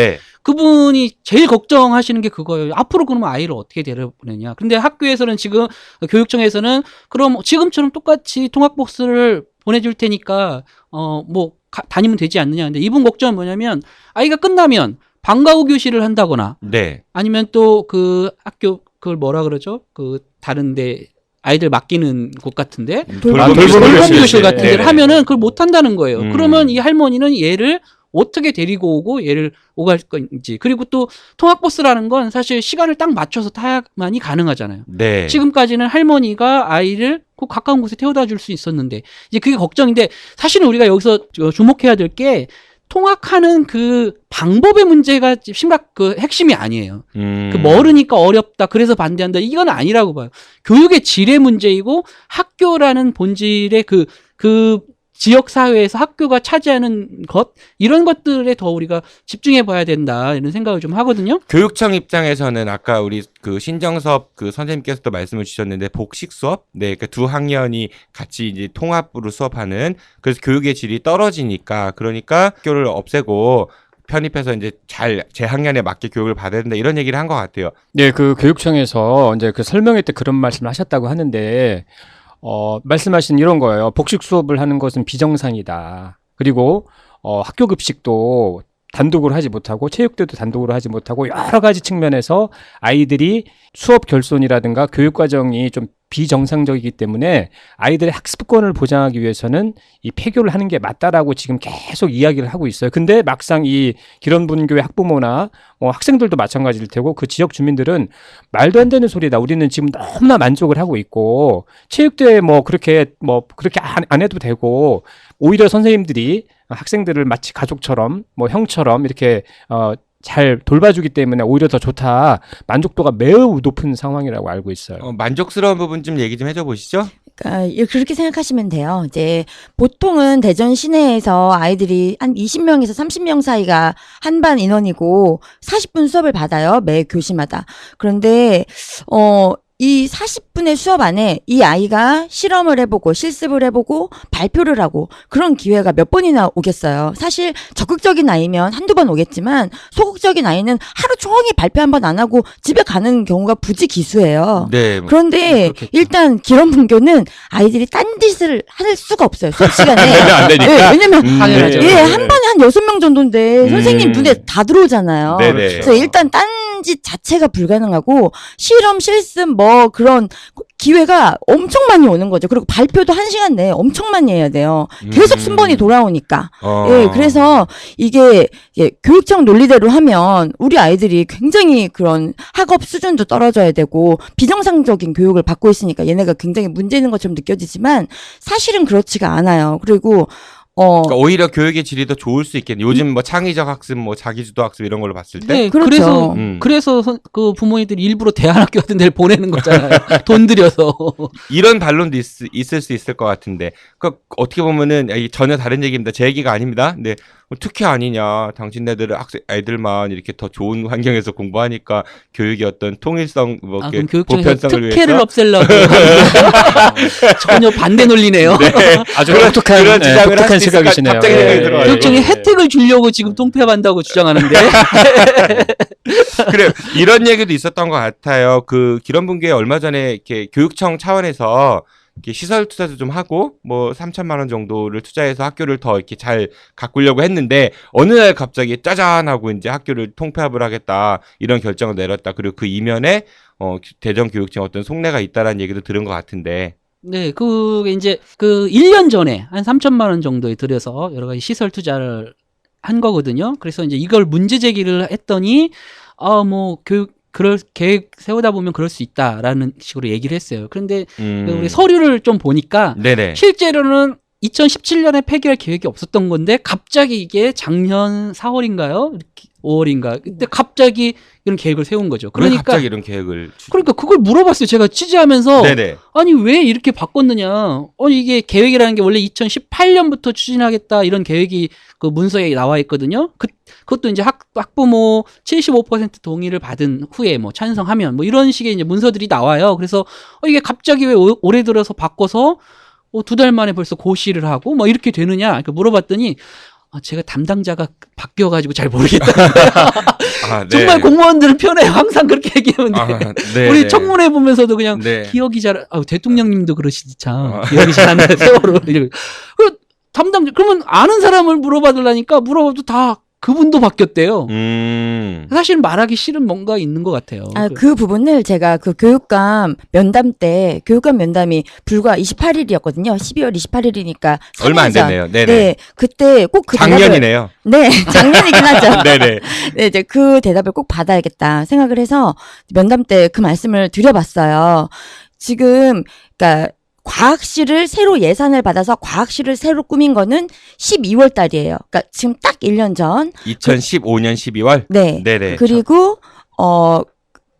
그분이 제일 걱정하시는 게 그거예요. 앞으로 그러면 아이를 어떻게 데려보내냐. 근데 학교에서는 지금 교육청에서는 그럼 지금처럼 똑같이 통학버스를 보내줄 테니까 다니면 되지 않느냐. 근데 이분 걱정은 뭐냐면 아이가 끝나면 방과 후 교실을 한다거나 네. 아니면 또 그 학교 그걸 뭐라 그러죠? 그 다른데 아이들 맡기는 곳 같은데 돌봄 교실 같은 데를 네네. 하면은 그걸 못 한다는 거예요. 음. 그러면 이 할머니는 얘를 어떻게 데리고 오고 얘를 오갈 건지. 그리고 또 통학버스라는 건 사실 시간을 딱 맞춰서 타야만이 가능하잖아요. 네. 지금까지는 할머니가 아이를 그 가까운 곳에 태워다 줄 수 있었는데 이제 그게 걱정인데 사실은 우리가 여기서 주목해야 될 게 통학하는 그 방법의 문제가 그 핵심이 아니에요. 그 멀으니까 어렵다. 그래서 반대한다. 이건 아니라고 봐요. 교육의 질의 문제이고 학교라는 본질의 그 지역 사회에서 학교가 차지하는 것 이런 것들에 더 우리가 집중해 봐야 된다 이런 생각을 좀 하거든요. 교육청 입장에서는 아까 우리 그 신정섭 그 선생님께서도 말씀을 주셨는데 복식 수업, 네, 그 두 학년이 같이 이제 통합으로 수업하는 그래서 교육의 질이 떨어지니까 그러니까 학교를 없애고 편입해서 이제 잘 제 학년에 맞게 교육을 받아야 된다 이런 얘기를 한 것 같아요. 네, 그 교육청에서 이제 그 설명회 때 그런 말씀을 하셨다고 하는데. 말씀하신 이런 거예요. 복식 수업을 하는 것은 비정상이다. 그리고 학교 급식도 단독으로 하지 못하고 체육대도 단독으로 하지 못하고 여러 가지 측면에서 아이들이 수업 결손이라든가 교육 과정이 좀 비정상적이기 때문에 아이들의 학습권을 보장하기 위해서는 이 폐교를 하는 게 맞다라고 지금 계속 이야기를 하고 있어요. 근데 막상 이 기런분교의 학부모나 학생들도 마찬가지일 테고 그 지역 주민들은 말도 안 되는 소리다. 우리는 지금 너무나 만족을 하고 있고 체육대회 그렇게 안 해도 되고 오히려 선생님들이 학생들을 마치 가족처럼 형처럼 이렇게 잘 돌봐주기 때문에 오히려 더 좋다. 만족도가 매우 높은 상황이라고 알고 있어요. 만족스러운 부분 좀 얘기 좀 해줘 보시죠. 그러니까 그렇게 생각하시면 돼요. 이제 보통은 대전 시내에서 아이들이 한 20명에서 30명 사이가 한 반 인원이고 40분 수업을 받아요. 매 교시마다. 그런데 이 40분의 수업 안에 이 아이가 실험을 해보고 실습을 해보고 발표를 하고 그런 기회가 몇 번이나 오겠어요. 사실 적극적인 아이면 한두 번 오겠지만 소극적인 아이는 하루 종일 발표 한 번 안 하고 집에 가는 경우가 부지기수예요. 네. 그런데 일단 기런분교는 아이들이 딴짓을 할 수가 없어요. 수업 시간에. 안 되니까. 네, 왜냐면 당연하죠. 한 반에 한 6명 정도인데 선생님 눈에 다 들어오잖아요. 네네. 그래서 일단 딴짓 자체가 불가능하고 실험, 실습 그런 기회가 엄청 많이 오는 거죠. 그리고 발표도 1시간 내에 엄청 많이 해야 돼요. 계속 순번이 돌아오니까. 예, 그래서 이게 교육청 논리대로 하면 우리 아이들이 굉장히 그런 학업 수준도 떨어져야 되고 비정상적인 교육을 받고 있으니까 얘네가 굉장히 문제 있는 것처럼 느껴지지만 사실은 그렇지가 않아요. 그리고 그러니까 오히려 교육의 질이 더 좋을 수 있겠네. 요즘 창의적 학습, 자기주도 학습 이런 걸로 봤을 때. 네, 그렇죠. 그래서 그 부모님들이 일부러 대안학교 같은 데를 보내는 거잖아요. 돈 들여서. 이런 반론도 있을 수 있을 것 같은데. 그러니까 어떻게 보면은 전혀 다른 얘기입니다. 제 얘기가 아닙니다. 근데 특혜 아니냐. 당신네들 아이들만 이렇게 더 좋은 환경에서 공부하니까 교육의 어떤 통일성, 그럼 교육청에서 보편성을 위해서. 특혜를 없애려고 전혀 반대 논리네요. 네. 아주 독특한 시각이시네요. 갑자기 생각이 들어요. 교육청이 혜택을 주려고 지금 통폐합한다고 주장하는데. 그래 이런 얘기도 있었던 것 같아요. 그 기런분교에 얼마 전에 이렇게 교육청 차원에서 이렇게 시설 투자도 좀 하고 3천만 원 정도를 투자해서 학교를 더 이렇게 잘 가꾸려고 했는데 어느 날 갑자기 짜잔 하고 이제 학교를 통폐합을 하겠다 이런 결정을 내렸다. 그리고 그 이면에 대전 교육청 어떤 속내가 있다라는 얘기도 들은 것 같은데. 네, 그게 이제 1년 전에 한 3천만 원 정도에 들여서 여러 가지 시설 투자를 한 거거든요. 그래서 이제 이걸 문제 제기를 했더니 그럴 계획 세우다 보면 그럴 수 있다라는 식으로 얘기를 했어요. 그런데 우리 서류를 좀 보니까 네네. 실제로는 2017년에 폐기할 계획이 없었던 건데 갑자기 이게 작년 4월인가요? 5월인가? 그때 갑자기 이런 계획을 세운 거죠. 그러니까 갑자기 이런 계획을 그러니까 그걸 물어봤어요. 제가 취재하면서 네네. 아니 왜 이렇게 바꿨느냐? 이게 계획이라는 게 원래 2018년부터 추진하겠다 이런 계획이 그 문서에 나와 있거든요. 그것도 이제 학부모 75% 동의를 받은 후에 찬성하면 이런 식의 이제 문서들이 나와요. 그래서 이게 갑자기 왜 올해 들어서 바꿔서 2달 만에 벌써 고시를 하고 이렇게 되느냐? 그러니까 물어봤더니 제가 담당자가 바뀌어가지고 잘 모르겠다. 네. 정말 공무원들은 편해요. 항상 그렇게 얘기하면 돼. 우리 청문회 보면서도 그냥 기억이 잘, 대통령님도 그러시지 참. 기억이 잘 안 나요. 세월호. 담당자, 그러면 아는 사람을 물어봐도 다 그분도 바뀌었대요. 사실 말하기 싫은 뭔가 있는 것 같아요. 그 부분을 제가 그 교육감 면담 때, 교육감 면담이 불과 28일이었거든요. 12월 28일이니까. 얼마 안 됐네요. 네네. 네. 그때 꼭 그 작년이네요. 네, 작년이긴 하죠. 네네. 네, 이제 그 대답을 꼭 받아야겠다 생각을 해서 면담 때 그 말씀을 드려봤어요. 지금, 그러니까, 과학실을 새로 예산을 받아서 과학실을 새로 꾸민 거는 12월 달이에요. 그러니까 지금 딱 1년 전. 2015년 12월? 네. 네네. 그리고,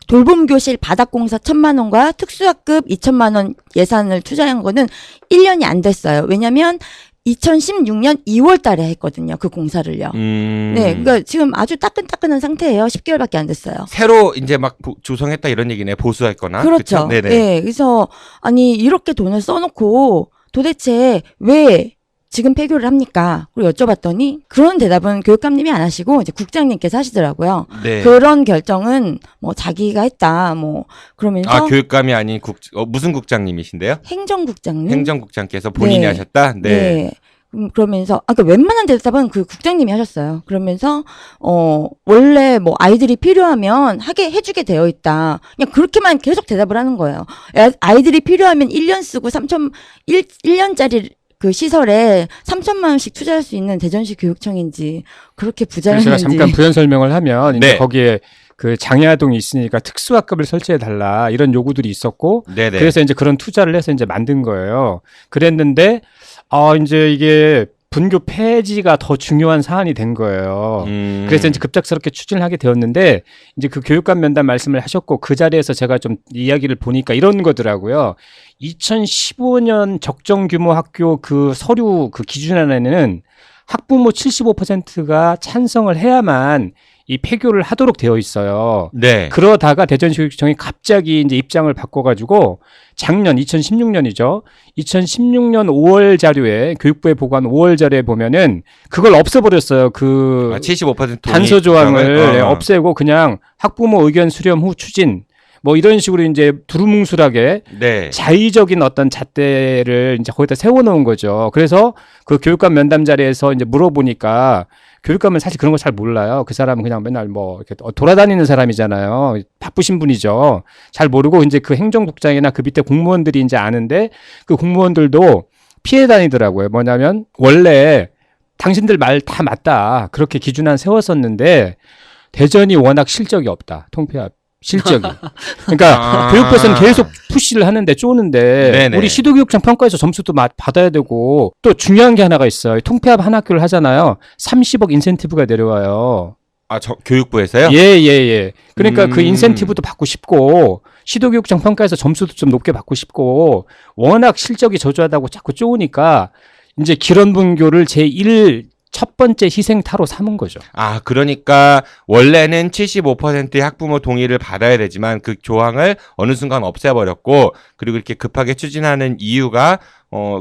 돌봄교실 바닥공사 1,000만 원과 특수학급 2,000만 원 예산을 투자한 거는 1년이 안 됐어요. 왜냐면 2016년 2월 달에 했거든요. 그 공사를요. 네. 그러니까 지금 아주 따끈따끈한 상태예요. 10개월밖에 안 됐어요. 새로 이제 막 조성했다 이런 얘기네. 보수했거나. 그렇죠. 네네. 네. 그래서 아니 이렇게 돈을 써놓고 도대체 왜 지금 폐교를 합니까? 그리고 여쭤봤더니 그런 대답은 교육감님이 안 하시고 이제 국장님께서 하시더라고요. 네. 그런 결정은 뭐 자기가 했다. 뭐 그러면서 교육감이 아닌 무슨 국장님이신데요? 행정국장님. 행정국장께서 본인이 네. 하셨다? 네. 네. 그러면서 그 웬만한 대답은 그 국장님이 하셨어요. 그러면서 원래 뭐 아이들이 필요하면 하게 해주게 되어 있다. 그냥 그렇게만 계속 대답을 하는 거예요. 아이들이 필요하면 1년 쓰고 1년짜리 그 시설에 3천만 원씩 투자할 수 있는 대전시 교육청인지 그렇게 부자였는지. 제가 잠깐 부연 설명을 하면 이제 네. 거기에 그 장애아동이 있으니까 특수학급을 설치해 달라 이런 요구들이 있었고 네네. 그래서 이제 그런 투자를 해서 이제 만든 거예요. 그랬는데 이제 이게 분교 폐지가 더 중요한 사안이 된 거예요. 그래서 이제 급작스럽게 추진을 하게 되었는데 이제 그 교육감 면담 말씀을 하셨고 그 자리에서 제가 좀 이야기를 보니까 이런 거더라고요. 2015년 적정 규모 학교 그 서류 그 기준안에는 학부모 75%가 찬성을 해야만 이 폐교를 하도록 되어 있어요. 네. 그러다가 대전시교육청이 갑자기 이제 입장을 바꿔가지고 작년 2016년이죠. 2016년 5월 자료에 교육부에 보고한 5월 자료에 보면은 그걸 없애버렸어요. 그 75% 단서 조항을 없애고 그냥 학부모 의견 수렴 후 추진 뭐 이런 식으로 이제 두루뭉술하게 네. 자의적인 어떤 잣대를 이제 거기다 세워놓은 거죠. 그래서 그 교육감 면담 자리에서 이제 물어보니까 교육감은 사실 그런 거 잘 몰라요. 그 사람은 그냥 맨날 뭐 이렇게 돌아다니는 사람이잖아요. 바쁘신 분이죠. 잘 모르고 이제 그 행정국장이나 그 밑에 공무원들이 이제 아는데 그 공무원들도 피해 다니더라고요. 뭐냐면 원래 당신들 말 다 맞다. 그렇게 기준안 세웠었는데 대전이 워낙 실적이 없다. 통폐합. 실적이. 그러니까 교육부에서는 계속 푸시를 하는데 쪼는데 네네. 우리 시도교육청 평가에서 점수도 받아야 되고 또 중요한 게 하나가 있어요. 통폐합 한 학교를 하잖아요. 30억 인센티브가 내려와요. 교육부에서요? 예. 그러니까 그 인센티브도 받고 싶고 시도교육청 평가에서 점수도 좀 높게 받고 싶고 워낙 실적이 저조하다고 자꾸 쪼으니까 이제 기런분교를 제1 첫 번째 희생타로 삼은 거죠. 그러니까 원래는 75%의 학부모 동의를 받아야 되지만 그 조항을 어느 순간 없애버렸고 그리고 이렇게 급하게 추진하는 이유가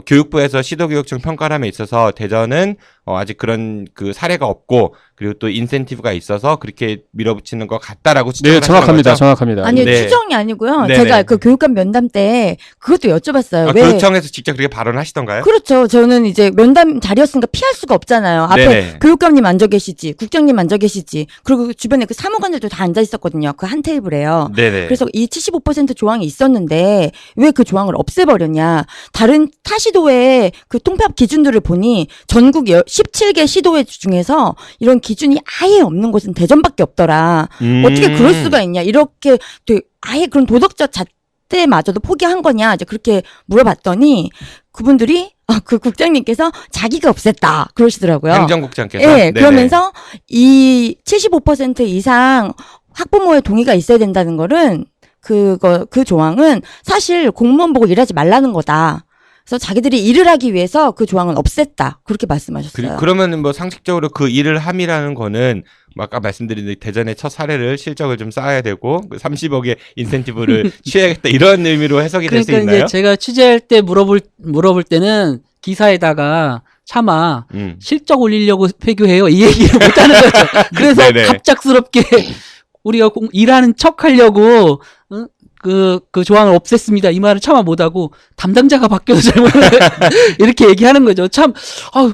교육부에서 시도교육청 평가함에 있어서 대전은 아직 그런 그 사례가 없고 그리고 또 인센티브가 있어서 그렇게 밀어붙이는 것 같다라고 추정을 하시는 거죠? 정확합니다. 아니요, 네. 추정이 아니고요. 네네. 제가 그 교육감 면담 때 그것도 여쭤봤어요. 왜? 교육청에서 직접 그렇게 발언하시던가요? 그렇죠. 저는 이제 면담 자리였으니까 피할 수가 없잖아요. 앞에 네네. 교육감님 앉아 계시지, 국장님 앉아 계시지, 그리고 주변에 그 사무관들도 다 앉아 있었거든요. 그 한 테이블에요. 네네. 그래서 이 75% 조항이 있었는데 왜 그 조항을 없애버렸냐. 다른 타시도의 그 통폐합 기준들을 보니 전국 17개 시도회 중에서 이런 기준이 아예 없는 곳은 대전밖에 없더라. 어떻게 그럴 수가 있냐. 이렇게 아예 그런 도덕적 잣대마저도 포기한 거냐. 이제 그렇게 물어봤더니 그분들이 그 국장님께서 자기가 없앴다 그러시더라고요. 행정국장께서. 네, 그러면서 이 75% 이상 학부모의 동의가 있어야 된다는 거는 그 조항은 사실 공무원 보고 일하지 말라는 거다. 그래서 자기들이 일을 하기 위해서 그 조항은 없앴다. 그렇게 말씀하셨어요. 그러면 뭐 상식적으로 그 일을 함이라는 거는 아까 말씀드린 대전의 첫 사례를 실적을 좀 쌓아야 되고 30억의 인센티브를 취해야겠다 이런 의미로 해석이 될 수 그러니까 있나요? 이제 제가 취재할 때 물어볼 때는 기사에다가 차마 실적 올리려고 폐교해요 이 얘기를 못하는 거죠. 그래서 네네. 갑작스럽게 우리가 일하는 척 하려고 그 조항을 없앴습니다. 이 말을 차마 못하고 담당자가 바뀌어서 잘못 이렇게 얘기하는 거죠. 참,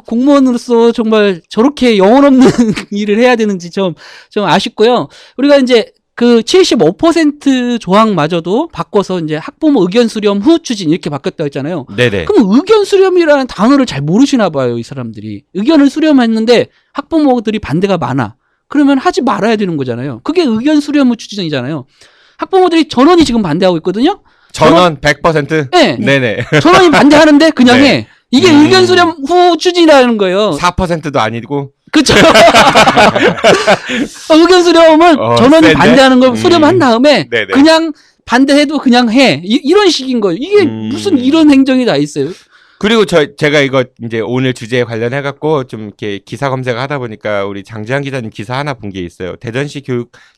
공무원으로서 정말 저렇게 영혼 없는 일을 해야 되는지 좀 아쉽고요. 우리가 이제 그 75% 조항마저도 바꿔서 이제 학부모 의견 수렴 후 추진 이렇게 바뀌었다고 했잖아요. 네네. 그럼 의견 수렴이라는 단어를 잘 모르시나 봐요, 이 사람들이. 의견을 수렴했는데 학부모들이 반대가 많아. 그러면 하지 말아야 되는 거잖아요. 그게 의견 수렴 후 추진이잖아요. 학부모들이 전원이 지금 반대하고 있거든요. 전원 100%? 네. 네네. 전원이 반대하는데 그냥 네. 해. 이게 의견 수렴 후 추진이라는 거예요. 4%도 아니고. 그쵸. 의견 수렴은 전원이 센데? 반대하는 걸 수렴한 다음에 네네. 그냥 반대해도 그냥 해. 이런 식인 거예요. 이게 무슨 이런 행정이 다 있어요. 그리고 제가 이거 이제 오늘 주제에 관련해갖고 좀 이렇게 기사 검색을 하다 보니까 우리 장지한 기자님 기사 하나 본 게 있어요. 대전시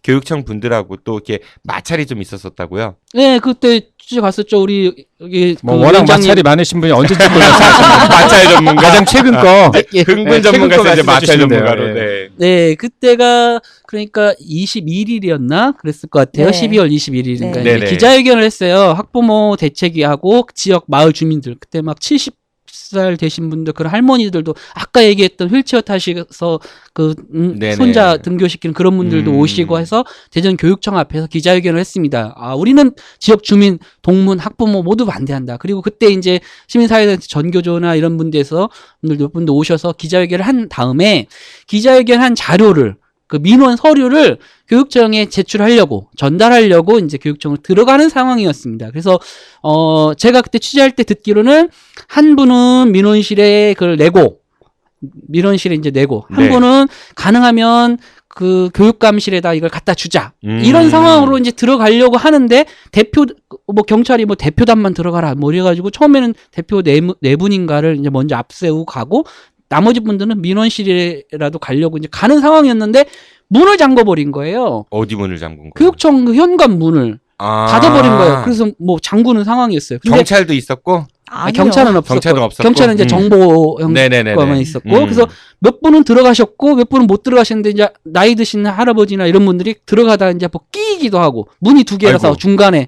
교육청 분들하고 또 이렇게 마찰이 좀 있었었다고요. 네, 그때 취재 갔었죠. 우리 여기 뭐 그 워낙 위원장님. 마찰이 많으신 분이 언제쯤 골라서 마찰 전문가. 가장 최근 거. 흥분 전문가에서 이제 마찰 말씀해 주시면 돼요. 전문가로. 예. 네. 네, 그때가 그러니까 21일이었나 그랬을 것 같아요. 네. 12월 21일인가 네. 네네. 기자회견을 했어요. 학부모 대책위하고 지역 마을 주민들 그때 막 70살 되신 분들 그런 할머니들도 아까 얘기했던 휠체어 타시서 그 네네. 손자 등교시키는 그런 분들도 오시고 해서 대전 교육청 앞에서 기자회견을 했습니다. 우리는 지역 주민, 동문, 학부모 모두 반대한다. 그리고 그때 이제 시민사회단체 전교조나 이런 분들에서 몇 분도 오셔서 기자회견을 한 다음에 기자회견한 자료를 그 민원 서류를 교육청에 제출하려고 전달하려고 이제 교육청으로 들어가는 상황이었습니다. 그래서 제가 그때 취재할 때 듣기로는 한 분은 민원실에 그걸 내고 민원실에 이제 내고 한 네. 분은 가능하면 그 교육감실에다 이걸 갖다 주자 이런 상황으로 이제 들어가려고 하는데 경찰이 뭐 대표단만 들어가라 뭐 이래가지고 처음에는 대표 네 분인가를 이제 먼저 앞세우고 가고 나머지 분들은 민원실이라도 가려고 이제 가는 상황이었는데 문을 잠궈버린 거예요. 어디 문을 잠근 거예요? 교육청 그 현관 문을 닫아버린 거예요. 그래서 뭐 잠그는 상황이었어요. 근데 경찰도 있었고? 경찰은 없었고. 경찰은 없었고. 경찰은 이제 정보 네네네네. 형과만 있었고. 그래서 몇 분은 들어가셨고 몇 분은 못 들어가셨는데 이제 나이 드신 할아버지나 이런 분들이 들어가다 이제 뭐 끼이기도 하고 문이 두 개라서 아이고. 중간에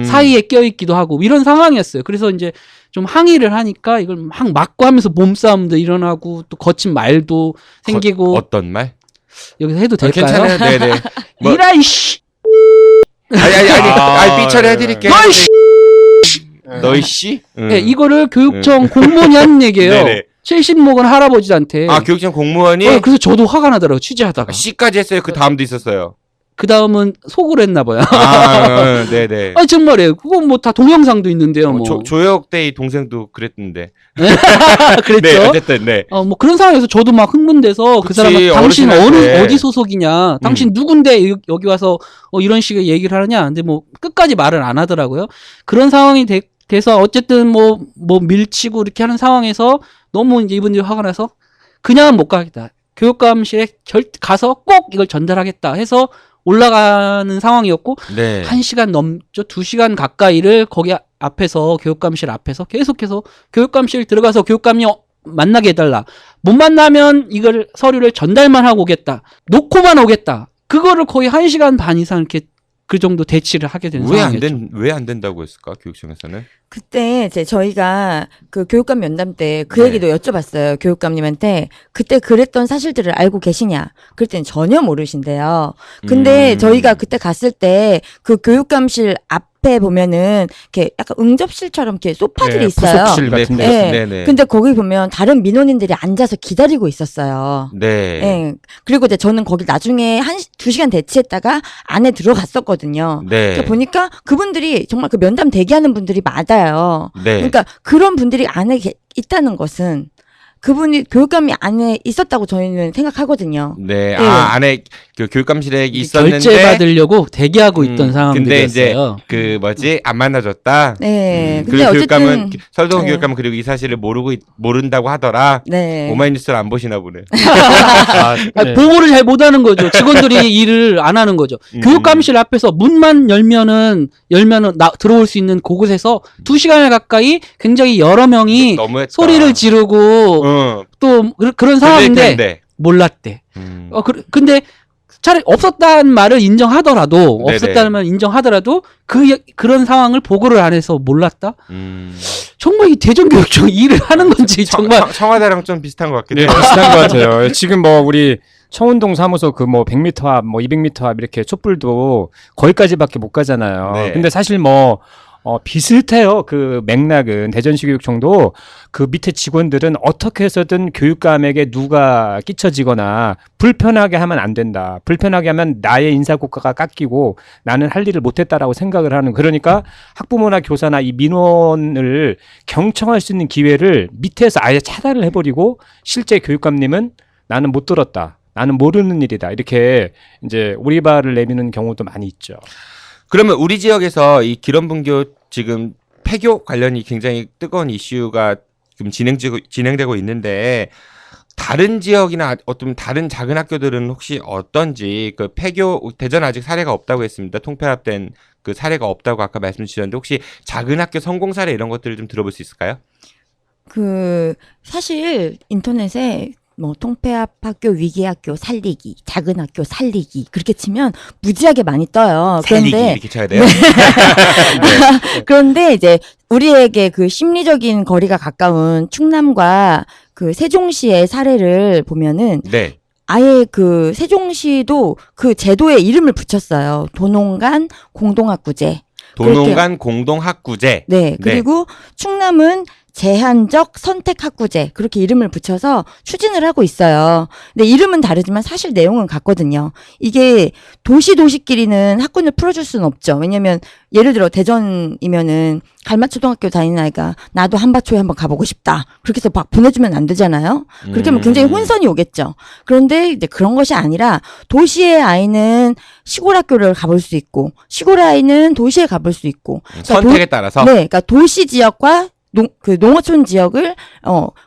사이에 껴있기도 하고 이런 상황이었어요. 그래서 이제 좀 항의를 하니까 이걸 막 막고 하면서 몸싸움도 일어나고 또 거친 말도 생기고 어떤 말? 여기서 해도 될까요? 괜찮아요. 네네. 뭐- 이라이 씨. 아니, 삐처리 해드릴게요. 너이 씨. 너희 씨? 네, 이거를 교육청 공무원이 하는 얘기예요. 네네. 70 먹은 할아버지한테. 교육청 공무원이 그래서 저도 화가 나더라고요. 취재하다가. 씨까지 했어요. 그 다음도 있었어요. 그 다음은 속으로 했나 봐요. 네네. 정말이에요. 그거 뭐 다 동영상도 있는데요. 뭐. 조혁대의 동생도 그랬는데. 그랬죠. 네, 어쨌든, 네. 뭐 그런 상황에서 저도 막 흥분돼서 그 그치, 사람은 당신 어르신한테. 어디 소속이냐, 당신 누군데 여기 와서 이런 식의 얘기를 하느냐. 근데 뭐 끝까지 말을 안 하더라고요. 그런 상황이 돼서 어쨌든 뭐 밀치고 이렇게 하는 상황에서 너무 이제 이분들이 화가 나서 그냥은 못 가겠다. 교육감실에 가서 꼭 이걸 전달하겠다 해서 올라가는 상황이었고 네. 1시간 넘죠. 2시간 가까이를 거기 앞에서 교육감실 앞에서 계속해서 교육감실 들어가서 교육감이 만나게 해달라. 못 만나면 이걸 서류를 전달만 하고 오겠다. 놓고만 오겠다. 그거를 거의 1시간 반 이상 이렇게 그 정도 대치를 하게 되는 상황이었죠. 왜 안 된다고 했을까? 교육청에서는? 그때 이제 저희가 그 교육감 면담 때 그 네. 얘기도 여쭤봤어요. 교육감님한테 그때 그랬던 사실들을 알고 계시냐? 그랬더니 전혀 모르신대요. 근데 저희가 그때 갔을 때 그 교육감실 앞에 보면은 이렇게 약간 응접실처럼 이렇게 소파들이 네, 있어요. 부속실 같은데. 네. 네네. 근데 거기 보면 다른 민원인들이 앉아서 기다리고 있었어요. 네. 예. 그리고 이제 저는 거기 나중에 2시간 대치했다가 안에 들어갔었거든요. 네. 그러니까 보니까 그분들이 정말 그 면담 대기하는 분들이 맞아요. 네. 그러니까 그런 분들이 안에 있다는 것은 그분이 교육감이 안에 있었다고 저희는 생각하거든요. 네. 네. 안에 그 교육감실에 있었는데. 결제 받으려고 대기하고 있던 근데 이제 상황들이었어요. 안 만나줬다. 네. 근데 그리고 어쨌든 교육감은 설동 네. 교육감은 그리고 이 사실을 모른다고 하더라. 네. 오마이뉴스를 안 보시나 보네. 네. 보고를 잘 못하는 거죠. 직원들이 일을 안 하는 거죠. 교육감실 앞에서 문만 열면은 들어올 수 있는 그곳에서 2시간을 가까이 굉장히 여러 명이 너무했다. 소리를 지르고 또 그런 상황인데 텐데. 몰랐대. 음. 근데 차라리 없었다는 말을 인정하더라도 네네. 없었다는 말을 인정하더라도 그런 상황을 보고를 안 해서 몰랐다. 정말 이 대전교육청 일을 하는 건지 정말 청와대랑 좀 비슷한 것 같기도 네, 해요. 비슷한 것 같아요. 지금 뭐 우리 청운동 사무소 그 뭐 100m 앞, 뭐 200m 앞 이렇게 촛불도 거기까지밖에 못 가잖아요. 네. 근데 사실 뭐 비슷해요. 그 맥락은 대전시 교육청도 그 밑에 직원들은 어떻게 해서든 교육감에게 누가 끼쳐지거나 불편하게 하면 안 된다. 불편하게 하면 나의 인사고과가 깎이고 나는 할 일을 못했다라고 생각을 하는. 그러니까 학부모나 교사나 이 민원을 경청할 수 있는 기회를 밑에서 아예 차단을 해버리고 실제 교육감님은 나는 못 들었다. 나는 모르는 일이다. 이렇게 이제 오리발을 내미는 경우도 많이 있죠. 그러면 우리 지역에서 이 기런분교 지금 폐교 관련이 굉장히 뜨거운 이슈가 지금 진행되고 있는데 다른 지역이나 어떤 다른 작은 학교들은 혹시 어떤지 그 폐교 대전 아직 사례가 없다고 했습니다. 통폐합된 그 사례가 없다고 아까 말씀 주셨는데 혹시 작은 학교 성공 사례 이런 것들을 좀 들어볼 수 있을까요? 사실 인터넷에 뭐 통폐합 학교, 위기 학교 살리기, 작은 학교 살리기 그렇게 치면 무지하게 많이 떠요. 살리기 그런데 이렇게 쳐야 돼요? 그런데 이제 우리에게 그 심리적인 거리가 가까운 충남과 그 세종시의 사례를 보면은 네. 아예 그 세종시도 그 제도에 이름을 붙였어요. 도농간 공동학구제. 도농간 공동학구제. 네. 그리고 충남은 제한적 선택학구제 그렇게 이름을 붙여서 추진을 하고 있어요. 근데 이름은 다르지만 사실 내용은 같거든요. 이게 도시끼리는 학군을 풀어줄 수는 없죠. 왜냐면 예를 들어 대전이면은 갈마초등학교 다니는 아이가 나도 한바초에 한번 가보고 싶다. 그렇게 해서 막 보내주면 안 되잖아요. 그렇게 하면 굉장히 혼선이 오겠죠. 그런데 이제 그런 것이 아니라 도시의 아이는 시골 학교를 가볼 수 있고 시골 아이는 도시에 가볼 수 있고 그러니까 선택에 따라서. 네, 그러니까 도시 지역과 농어촌 지역을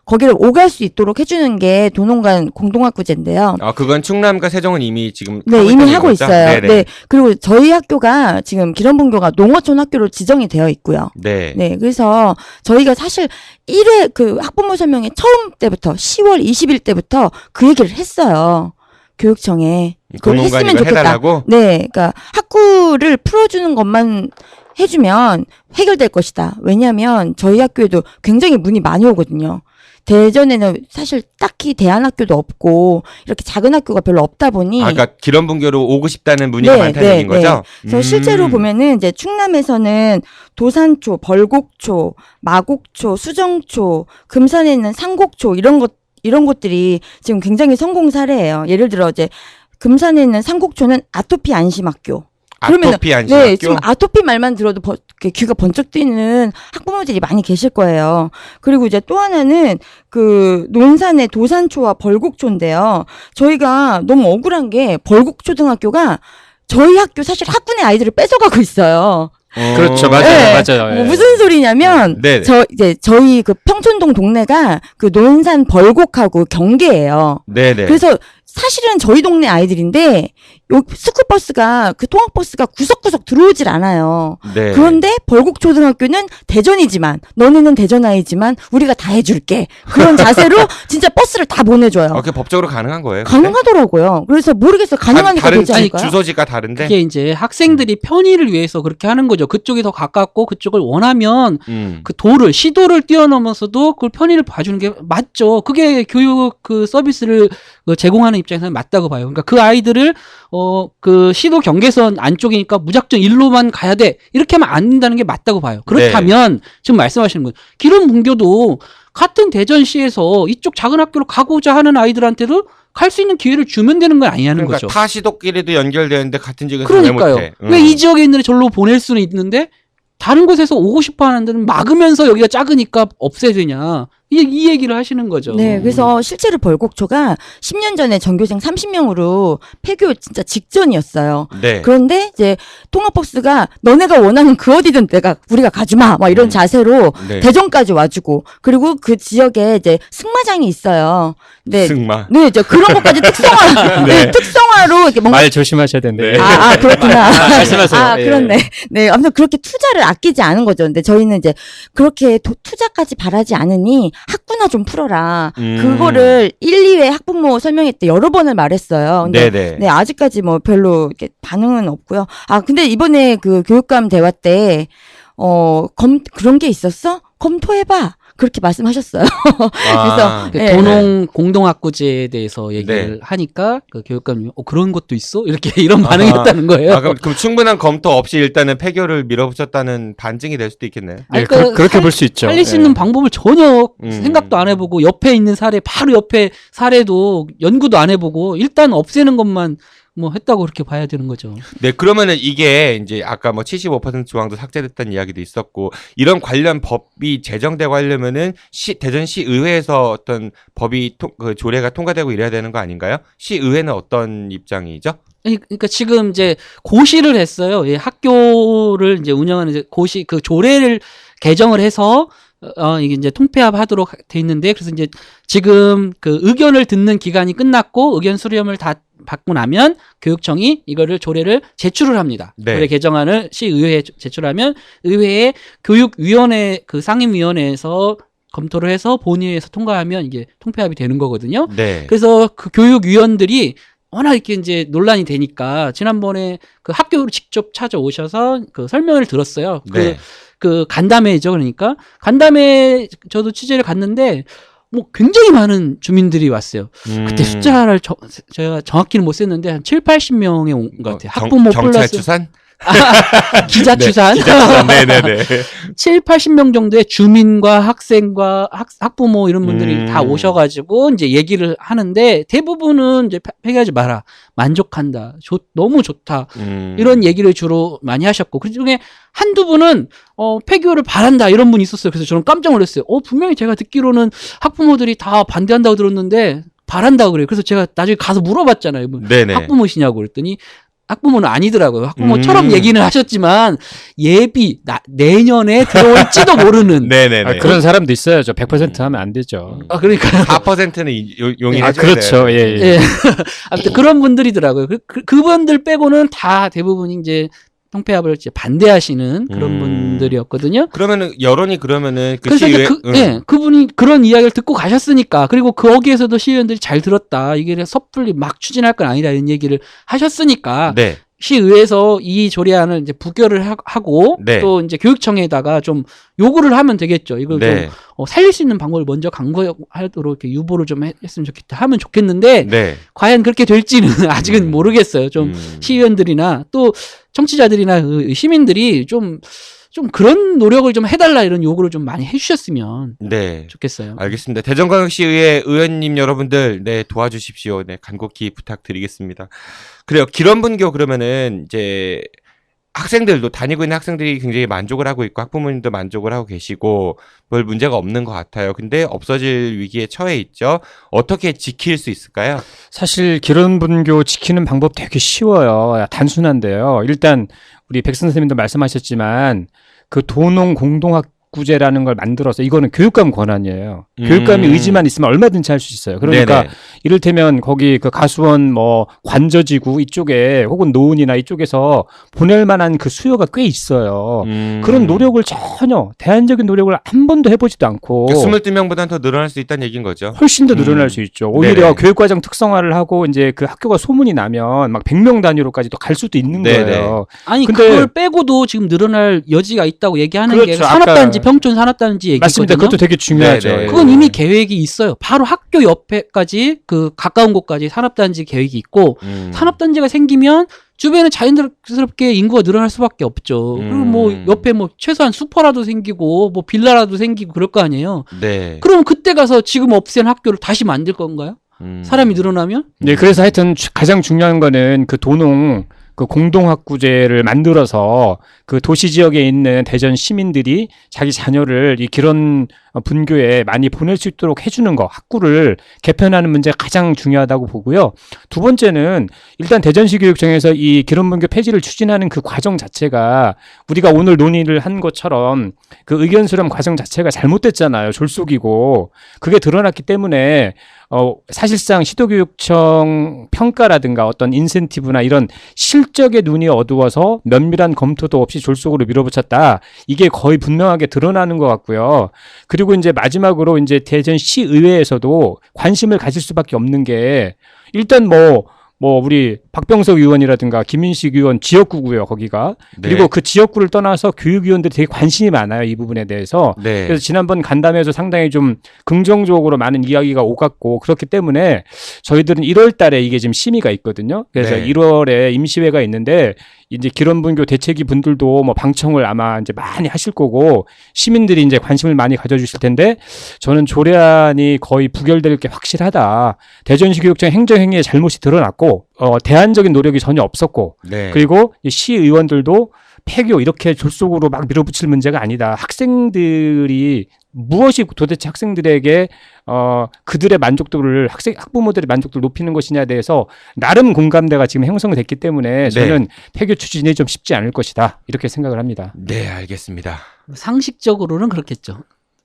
거기를 오갈 수 있도록 해주는 게 도농간 공동학구제인데요. 그건 충남과 세종은 이미 지금 이미 하고 거죠? 있어요. 네네. 네, 그리고 저희 학교가 지금 기런분교가 농어촌 학교로 지정이 되어 있고요. 네. 네, 그래서 저희가 사실 1회 그 학부모 설명회 처음 때부터 10월 20일 때부터 그 얘기를 했어요. 교육청에 그걸 공공간 했으면 이거 좋겠다. 해달라고? 네, 그러니까 학구를 풀어주는 것만 해주면 해결될 것이다. 왜냐하면 저희 학교에도 굉장히 문이 많이 오거든요. 대전에는 사실 딱히 대안학교도 없고 이렇게 작은 학교가 별로 없다 보니 그러니까 기런분교로 오고 싶다는 문의가 많다는 얘기인 거죠? 그래서 실제로 보면은 이제 충남에서는 도산초, 벌곡초, 마곡초, 수정초, 금산에 있는 상곡초 이런 것들이 지금 굉장히 성공 사례예요. 예를 들어 이제 금산에 있는 상곡초는 아토피 안심학교. 아토피 안심학교? 네, 지금 아토피 말만 들어도 귀가 번쩍 뜨이는 학부모들이 많이 계실 거예요. 그리고 이제 또 하나는 그 논산의 도산초와 벌곡초인데요. 저희가 너무 억울한 게 벌곡초등학교가 저희 학교 사실 학군의 아이들을 뺏어가고 있어요. 그렇죠. 맞아요. 네. 맞아요. 뭐 무슨 소리냐면 네. 저희 그 평촌동 동네가 그 논산 벌곡하고 경계예요. 네네. 그래서 사실은 저희 동네 아이들인데 요 스쿨버스가 그 통학버스가 구석구석 들어오질 않아요. 네. 그런데 벌곡초등학교는 대전이지만 너네는 대전 아이지만 우리가 다 해줄게. 그런 자세로 진짜 버스를 다 보내줘요. 그게 법적으로 가능한 거예요? 가능하더라고요. 그래서 모르겠어요. 가능하니까 다른 되지 않을까요? 주소지가 다른데? 그게 이제 학생들이 편의를 위해서 그렇게 하는 거죠. 그쪽이 더 가깝고 그쪽을 원하면 그 시도를 뛰어넘어서도 그걸 편의를 봐주는 게 맞죠. 그게 교육 그 서비스를 제공하는 입장에서는 맞다고 봐요. 그러니까 그 아이들을 그 시도 경계선 안쪽이니까 무작정 일로만 가야 돼. 이렇게 하면 안 된다는 게 맞다고 봐요. 그렇다면 지금 말씀하시는 건 기런분교도 같은 대전시에서 이쪽 작은 학교로 가고자 하는 아이들한테도 갈 수 있는 기회를 주면 되는 건 아니냐는 그러니까 거죠. 타 시도끼리도 연결되는데 같은 지역에서 왜 그러니까요. 못해? 왜 이 지역에 있는 애 절로 보낼 수는 있는데 다른 곳에서 오고 싶어 하는 데는 막으면서 여기가 작으니까 없애되냐. 이 얘기를 하시는 거죠. 네, 그래서 실제로 벌곡초가 10년 전에 전교생 30명으로 폐교 진짜 직전이었어요. 네. 그런데 이제 통합버스가 너네가 원하는 그 어디든 우리가 가주마 막 이런 자세로 네. 대전까지 와주고 그리고 그 지역에 이제 승마장이 있어요. 네, 승마. 네, 이제 그런 것까지 특성화로 이렇게 뭔가 말 조심하셔야 되는데. 네. 그렇구나. 말씀하세요. 예. 그렇네. 네, 아무튼 그렇게 투자를 아끼지 않은 거죠. 근데 저희는 이제 그렇게 투자까지 바라지 않으니 학구나 좀 풀어라. 그거를 1, 2회 학부모 설명회 때 여러 번을 말했어요. 근데 네네. 네, 아직까지 뭐 별로 이렇게 반응은 없고요. 아, 근데 이번에 그 교육감 대화 때 그런 게 있었어? 검토해봐. 그렇게 말씀하셨어요. 그래서 그 네. 도농 공동학구제에 대해서 얘기를 네. 하니까 그 교육감이 그런 것도 있어? 이렇게 이런 반응이었다는 거예요. 그럼 충분한 검토 없이 일단은 폐교를 밀어붙였다는 반증이 될 수도 있겠네요. 아니, 네, 그러니까 그렇게 볼 수 있죠. 살릴 수 예. 있는 방법을 전혀 음. 생각도 안 해보고 옆에 있는 사례 바로 옆에 사례도 연구도 안 해보고 일단 없애는 것만 뭐 했다고 그렇게 봐야 되는 거죠. 네, 그러면은 이게 이제 아까 뭐 75% 조항도 삭제됐다는 이야기도 있었고 이런 관련 법이 제정되고 하려면은 대전시 의회에서 어떤 법이 그 조례가 통과되고 이래야 되는 거 아닌가요? 시의회는 어떤 입장이죠? 그러니까 지금 이제 고시를 했어요. 예, 학교를 이제 운영하는 이제 고시 그 조례를 개정을 해서 이게 이제 통폐합하도록 돼 있는데 그래서 이제 지금 그 의견을 듣는 기간이 끝났고 의견 수렴을 다 받고 나면 교육청이 이거를 조례를 제출을 합니다. 네. 조례 개정안을 시의회에 제출하면 의회에 교육위원회 그 상임위원회에서 검토를 해서 본회의에서 통과하면 이게 통폐합이 되는 거거든요. 네. 그래서 그 교육위원들이 워낙 이렇게 이제 논란이 되니까 지난번에 그 학교로 직접 찾아오셔서 그 설명을 들었어요. 네. 그 간담회죠. 그러니까 간담회 저도 취재를 갔는데 뭐 굉장히 많은 주민들이 왔어요. 그때 숫자를 제가 정확히는 못 셌는데 한 7, 80명이 온 것 같아요. 학부모 경찰 플러스 추산? 기자 추산. 네네네. 7, 80명 정도의 주민과 학생과 학부모 이런 분들이 다 오셔가지고 이제 얘기를 하는데 대부분은 이제 폐기하지 마라. 만족한다. 너무 좋다. 이런 얘기를 주로 많이 하셨고 그 중에 한두 분은 폐교를 바란다 이런 분이 있었어요. 그래서 저는 깜짝 놀랐어요. 분명히 제가 듣기로는 학부모들이 다 반대한다고 들었는데 바란다고 그래요. 그래서 제가 나중에 가서 물어봤잖아요. 네네. 학부모시냐고 그랬더니 학부모는 아니더라고요. 학부모처럼 얘기는 하셨지만 내년에 들어올지도 모르는. 네네네. 그런 사람도 있어야죠. 100% 하면 안 되죠. 그러니까요. 4%는 용인해줘야 돼요. 그렇죠. 예. 예. 아무튼 그런 분들이더라고요. 그분들 빼고는 다 대부분 이제 통폐합을 이제 반대하시는 그런 분들이었거든요. 그러면은 여론이 그러면은 그 그래서 시의회 이제 그분이 그런 이야기를 듣고 가셨으니까 그리고 거기에서도 시의원들이 잘 들었다. 이게 섣불리 막 추진할 건 아니다 이런 얘기를 하셨으니까 네. 시의회에서 이 조례안을 이제 부결을 하고 네. 또 이제 교육청에다가 좀 요구를 하면 되겠죠. 이걸 네. 좀 살릴 수 있는 방법을 먼저 강구하도록 이렇게 유보를 좀 했으면 좋겠다. 하면 좋겠는데 네. 과연 그렇게 될지는 아직은 모르겠어요. 좀 시의원들이나 또 청취자들이나 시민들이 좀 그런 노력을 좀 해달라 이런 요구를 좀 많이 해주셨으면 네. 좋겠어요. 알겠습니다. 대전광역시의회 의원님 여러분들, 네, 도와주십시오. 네, 간곡히 부탁드리겠습니다. 그래요. 기런분교 그러면은 이제 학생들도 다니고 있는 학생들이 굉장히 만족을 하고 있고 학부모님도 만족을 하고 계시고 별 문제가 없는 것 같아요. 근데 없어질 위기에 처해 있죠. 어떻게 지킬 수 있을까요? 사실 기런분교 지키는 방법 되게 쉬워요. 단순한데요. 일단 우리 백 선생님도 말씀하셨지만 그 도농 공동학구제라는 걸 만들어서 이거는 교육감 권한이에요. 교육감의 의지만 있으면 얼마든지 할 수 있어요. 그러니까 네네. 이를테면 거기 그 가수원 뭐 관저지구 이쪽에 혹은 노은이나 이쪽에서 보낼 만한 그 수요가 꽤 있어요. 그런 노력을 전혀 대안적인 노력을 한 번도 해보지도 않고 22명보다는 더 늘어날 수 있다는 얘기인 거죠. 훨씬 더 늘어날 수 있죠. 오히려 네네. 교육과정 특성화를 하고 이제 그 학교가 소문이 나면 막 100명 단위로까지도 갈 수도 있는 네네. 거예요. 아니 근데- 그걸 빼고도 지금 늘어날 여지가 있다고 얘기하는 게 그렇죠. 산업단지 아까- 평촌 산업단지 얘기거든요. 맞습니다. 그것도 되게 중요하죠. 네네. 예. 그건 이미 계획이 있어요. 바로 학교 옆에까지 그 가까운 곳까지 산업단지 계획이 있고 산업단지가 생기면 주변에 자연스럽게 인구가 늘어날 수밖에 없죠. 그리고 뭐 옆에 뭐 최소한 슈퍼라도 생기고 뭐 빌라라도 생기고 그럴 거 아니에요. 네. 그럼 그때 가서 지금 없앤 학교를 다시 만들 건가요? 사람이 늘어나면? 네, 그래서 하여튼 가장 중요한 거는 그 도농 그 공동학구제를 만들어서 그 도시 지역에 있는 대전 시민들이 자기 자녀를 이 기런 분교에 많이 보낼 수 있도록 해주는 거, 학구를 개편하는 문제가 가장 중요하다고 보고요. 두 번째는 일단 대전시 교육청에서 이 기런 분교 폐지를 추진하는 그 과정 자체가 우리가 오늘 논의를 한 것처럼 그 의견 수렴 과정 자체가 잘못됐잖아요. 졸속이고 그게 드러났기 때문에 사실상 시도교육청 평가라든가 어떤 인센티브나 이런 실적의 눈이 어두워서 면밀한 검토도 없이 반드시 졸속으로 밀어붙였다. 이게 거의 분명하게 드러나는 것 같고요. 그리고 이제 마지막으로 이제 대전시 의회에서도 관심을 가질 수밖에 없는 게 일단 우리 박병석 의원이라든가 김인식 의원 지역구고요, 거기가. 네. 그리고 그 지역구를 떠나서 교육위원들이 되게 관심이 많아요, 이 부분에 대해서. 네. 그래서 지난번 간담회에서 상당히 좀 긍정적으로 많은 이야기가 오갔고, 그렇기 때문에 저희들은 1월 달에 이게 지금 심의가 있거든요. 그래서 네. 1월에 임시회가 있는데, 이제 기런분교 대책위 분들도 방청을 아마 이제 많이 하실 거고, 시민들이 이제 관심을 많이 가져주실 텐데, 저는 조례안이 거의 부결될 게 확실하다. 대전시 교육청 행정행위의 잘못이 드러났고, 대안적인 노력이 전혀 없었고, 네. 그리고 시의원들도 폐교 이렇게 졸속으로 막 밀어붙일 문제가 아니다. 학생들이 무엇이 도대체 학생들에게 그들의 만족도를 학부모들의 만족도를 높이는 것이냐에 대해서 나름 공감대가 지금 형성됐기 때문에 저는 폐교 추진이 좀 쉽지 않을 것이다. 이렇게 생각을 합니다. 네, 알겠습니다. 상식적으로는 그렇겠죠.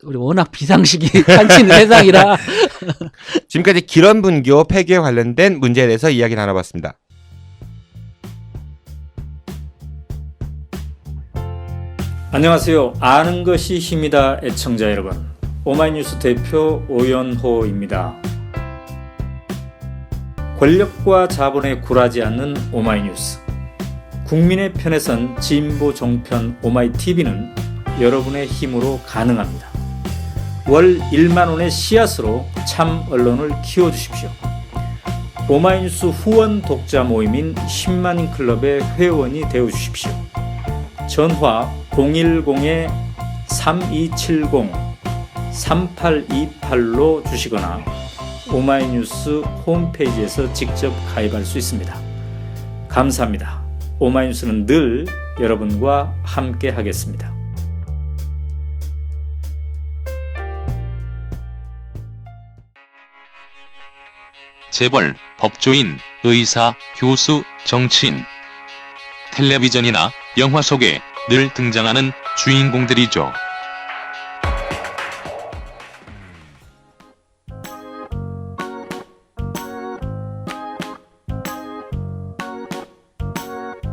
우리 워낙 비상식이 칸치는 세상이라. 지금까지 기런분교 폐교에 관련된 문제에 대해서 이야기 나눠봤습니다. 안녕하세요. 아는 것이 힘이다 애청자 여러분. 오마이뉴스 대표 오연호입니다. 권력과 자본에 굴하지 않는 오마이뉴스. 국민의 편에 선 진보 종편 오마이TV는 여러분의 힘으로 가능합니다. 월 1만 원의 씨앗으로 참 언론을 키워주십시오. 오마이뉴스 후원 독자 모임인 10만인 클럽의 회원이 되어주십시오. 전화 010-3270-3828로 주시거나 오마이뉴스 홈페이지에서 직접 가입할 수 있습니다. 감사합니다. 오마이뉴스는 늘 여러분과 함께 하겠습니다. 재벌, 법조인, 의사, 교수, 정치인. 텔레비전이나 영화 속에 늘 등장하는 주인공들이죠.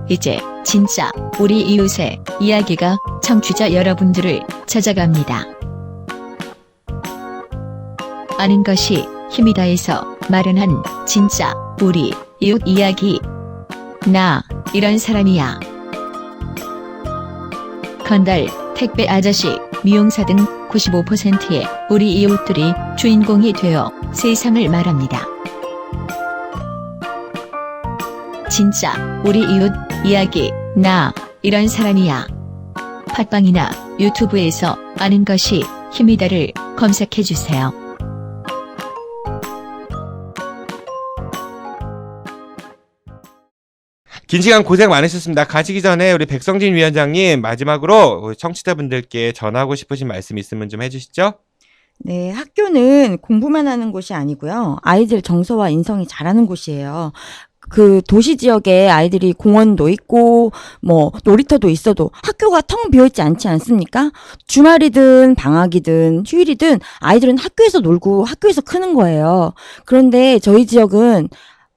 이제 진짜 우리 이웃의 이야기가 청취자 여러분들을 찾아갑니다. 아는 것이 힘이다에서 마련한 진짜 우리 이웃 이야기. 나 이런 사람이야. 건달, 택배 아저씨, 미용사 등 95%의 우리 이웃들이 주인공이 되어 세상을 말합니다. 진짜 우리 이웃 이야기. 나 이런 사람이야. 팟빵이나 유튜브에서 아는 것이 힘이다를 검색해주세요. 긴 시간 고생 많으셨습니다. 가시기 전에 우리 백성진 위원장님 마지막으로 청취자분들께 전하고 싶으신 말씀 있으면 좀 해주시죠. 네, 학교는 공부만 하는 곳이 아니고요. 아이들 정서와 인성이 자라는 곳이에요. 그 도시 지역에 아이들이 공원도 있고 놀이터도 있어도 학교가 텅 비어있지 않지 않습니까? 주말이든 방학이든 휴일이든 아이들은 학교에서 놀고 학교에서 크는 거예요. 그런데 저희 지역은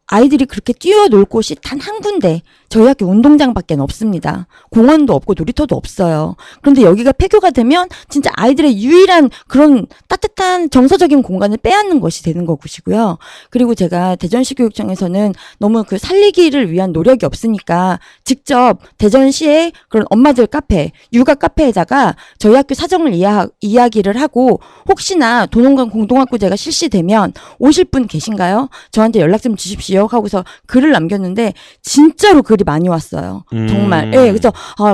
아이들이 그렇게 뛰어놀 곳이 단 한 군데, 저희 학교 운동장밖에 없습니다. 공원도 없고 놀이터도 없어요. 그런데 여기가 폐교가 되면 진짜 아이들의 유일한 그런 따뜻한 정서적인 공간을 빼앗는 것이 되는 것이고요. 그리고 제가 대전시 교육청에서는 너무 그 살리기를 위한 노력이 없으니까 직접 대전시의 그런 엄마들 카페, 육아 카페에다가 저희 학교 사정을 이야기를 하고 혹시나 도농관 공동학구제가 실시되면 오실 분 계신가요? 저한테 연락 좀 주십시오 하고서 글을 남겼는데 진짜로 글이 많이 왔어요. 정말. 예, 그래서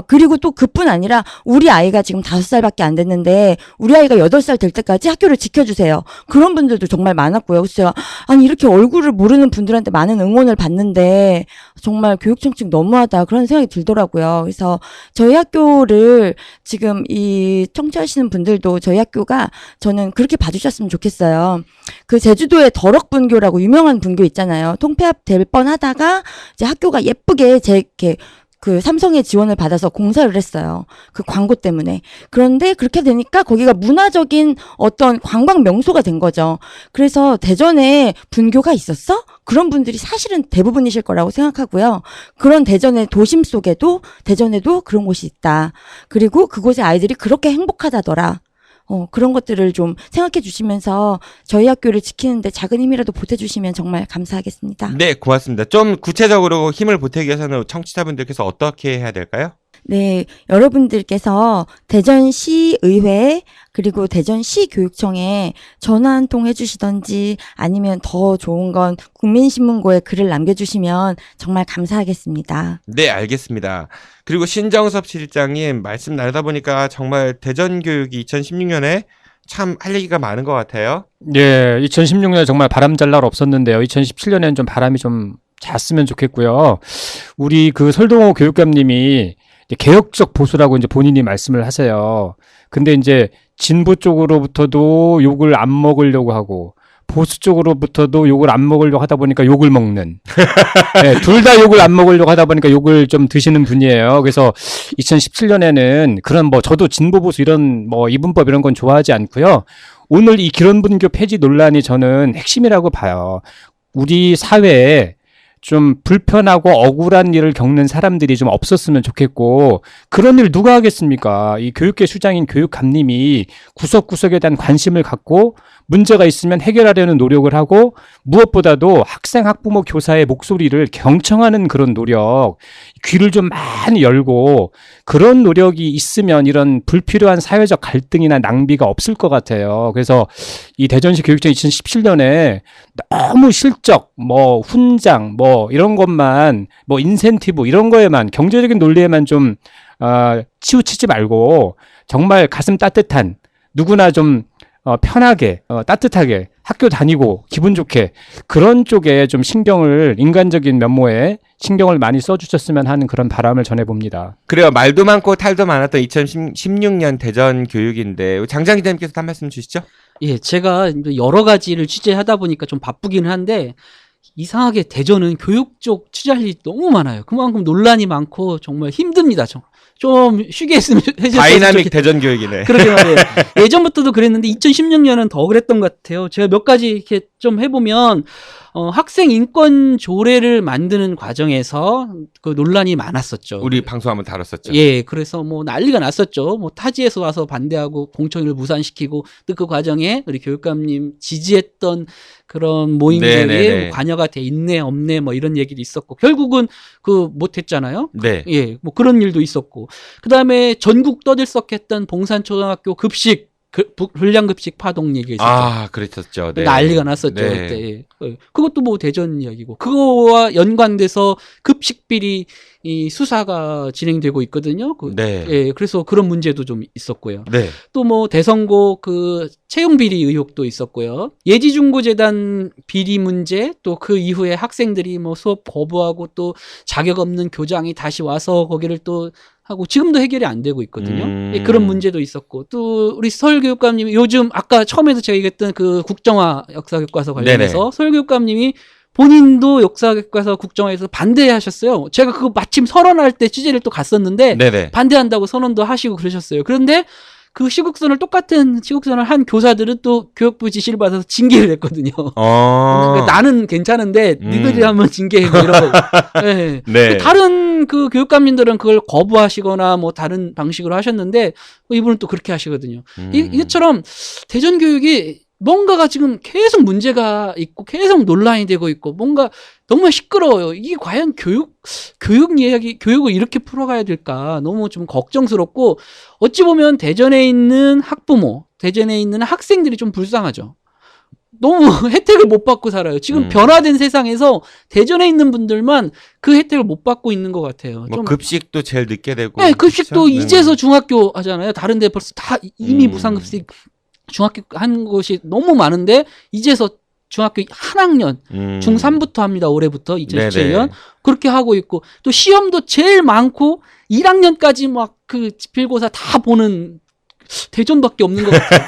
그리고 또 그뿐 아니라 우리 아이가 지금 5살밖에 안 됐는데 우리 아이가 8살 될 때까지 학교를 지켜주세요. 그런 분들도 정말 많았고요. 그래서 제가 아니 이렇게 얼굴을 모르는 분들한테 많은 응원을 받는데 정말 교육청 측 너무하다 그런 생각이 들더라고요. 그래서 저희 학교를 지금 이 청취하시는 분들도 저희 학교가 저는 그렇게 봐주셨으면 좋겠어요. 그 제주도의 덕럭분교라고 유명한 분교 있잖아요. 통폐합 될 뻔하다가 이제 학교가 예쁘게 이렇게 그 삼성의 지원을 받아서 공사를 했어요. 그 광고 때문에. 그런데 그렇게 되니까 거기가 문화적인 어떤 관광 명소가 된 거죠. 그래서 대전에 분교가 있었어? 그런 분들이 사실은 대부분이실 거라고 생각하고요. 그런 대전의 도심 속에도 대전에도 그런 곳이 있다. 그리고 그곳의 아이들이 그렇게 행복하다더라. 그런 것들을 좀 생각해 주시면서 저희 학교를 지키는데 작은 힘이라도 보태주시면 정말 감사하겠습니다. 네, 고맙습니다. 좀 구체적으로 힘을 보태기 위해서는 청취자분들께서 어떻게 해야 될까요? 네, 여러분들께서 대전시의회 그리고 대전시 교육청에 전화 한 통 해주시던지 아니면 더 좋은 건 국민신문고에 글을 남겨주시면 정말 감사하겠습니다. 네, 알겠습니다. 그리고 신정섭 실장님 말씀 나누다 보니까 정말 대전교육이 2016년에 참 할 얘기가 많은 것 같아요. 예, 2016년에 정말 바람 잘 날 없었는데요. 2017년에는 좀 바람이 좀 잤으면 좋겠고요. 우리 그 설동호 교육감님이 개혁적 보수라고 이제 본인이 말씀을 하세요. 근데 이제 진보 쪽으로부터도 욕을 안 먹으려고 하고 보수 쪽으로부터도 욕을 안 먹으려고 하다 보니까 욕을 먹는. 네, 둘 다 욕을 안 먹으려고 하다 보니까 욕을 좀 드시는 분이에요. 그래서 2017년에는 그런 뭐 저도 진보 보수 이런 뭐 이분법 이런 건 좋아하지 않고요. 오늘 이 기론분교 폐지 논란이 저는 핵심이라고 봐요. 우리 사회에 좀 불편하고 억울한 일을 겪는 사람들이 좀 없었으면 좋겠고 그런 일 누가 하겠습니까? 이 교육계 수장인 교육감님이 구석구석에 대한 관심을 갖고 문제가 있으면 해결하려는 노력을 하고 무엇보다도 학생, 학부모, 교사의 목소리를 경청하는 그런 노력, 귀를 좀 많이 열고 그런 노력이 있으면 이런 불필요한 사회적 갈등이나 낭비가 없을 것 같아요. 그래서 이 대전시 교육청 2017년에 너무 실적, 뭐 훈장, 뭐 이런 것만, 뭐 인센티브 이런 거에만 경제적인 논리에만 좀 치우치지 말고 정말 가슴 따뜻한 누구나 좀 편하게 따뜻하게 학교 다니고 기분 좋게 그런 쪽에 좀 신경을 인간적인 면모에 신경을 많이 써주셨으면 하는 그런 바람을 전해봅니다. 그래요. 말도 많고 탈도 많았던 2016년 대전 교육인데 장장 기자님께서 한 말씀 주시죠. 예, 제가 여러 가지를 취재하다 보니까 좀 바쁘기는 한데 이상하게 대전은 교육 쪽 취재할 일이 너무 많아요. 그만큼 논란이 많고 정말 힘듭니다. 좀 쉬게 했으면 다이나믹 대전 교육이네. 그러게 말이에요. 예전부터도 그랬는데 2016년은 더 그랬던 것 같아요. 제가 몇 가지 이렇게 좀 해보면 학생 인권 조례를 만드는 과정에서 그 논란이 많았었죠. 우리 방송 한번 다뤘었죠. 예, 그래서 뭐 난리가 났었죠. 뭐 타지에서 와서 반대하고 공청회를 무산시키고 또 그 과정에 우리 교육감님 지지했던 그런 모임들이 뭐 관여가 돼 있네 없네 뭐 이런 얘기도 있었고 결국은 그 못했잖아요. 네. 예, 뭐 그런 일도 있었고 그 다음에 전국 떠들썩했던 봉산초등학교 급식 불량급식 파동 얘기가 있었죠. 아, 그랬었죠. 네. 난리가 났었죠. 네. 그때. 예. 그것도 뭐 대전 이야기고 그거와 연관돼서 급식비리 이 수사가 진행되고 있거든요. 네. 예, 그래서 그런 문제도 좀 있었고요. 네. 또 뭐 대선고 그 채용 비리 의혹도 있었고요. 예지중고재단 비리 문제 또 그 이후에 학생들이 뭐 수업 거부하고 또 자격 없는 교장이 다시 와서 거기를 또 하고 지금도 해결이 안 되고 있거든요. 예, 그런 문제도 있었고 또 우리 서울교육감님이 요즘 아까 처음에도 제가 얘기했던 그 국정화 역사교과서 관련해서 네네. 서울교육감님이 본인도 역사교과서 국정화에서 반대하셨어요. 제가 그거 마침 선언할 때 취재를 또 갔었는데 네네. 반대한다고 선언도 하시고 그러셨어요. 그런데 그 똑같은 시국선을 한 교사들은 또 교육부 지시를 받아서 징계를 했거든요. 그러니까 나는 괜찮은데 니들이 한번 징계해 뭐 이러고. 네. 네. 다른 그 교육감님들은 그걸 거부하시거나 뭐 다른 방식으로 하셨는데 이분은 또 그렇게 하시거든요. 이것처럼 대전 교육이 뭔가가 지금 계속 문제가 있고 계속 논란이 되고 있고 뭔가 너무 시끄러워요. 이게 과연 교육 이야기, 교육을 이렇게 풀어가야 될까 너무 좀 걱정스럽고 어찌 보면 대전에 있는 학부모, 대전에 있는 학생들이 좀 불쌍하죠. 너무 혜택을 못 받고 살아요. 지금 변화된 세상에서 대전에 있는 분들만 그 혜택을 못 받고 있는 것 같아요. 뭐 좀 급식도 제일 늦게 되고. 네, 급식도 그렇죠? 이제서 중학교 하잖아요. 다른 데 벌써 다 이미 무상급식 중학교 한 곳이 너무 많은데 이제서 중학교 한 학년 중3부터 합니다. 올해부터 2017년 네네. 그렇게 하고 있고 또 시험도 제일 많고 1학년까지 막 그 지필고사 다 보는 대전밖에 없는 것 같아요.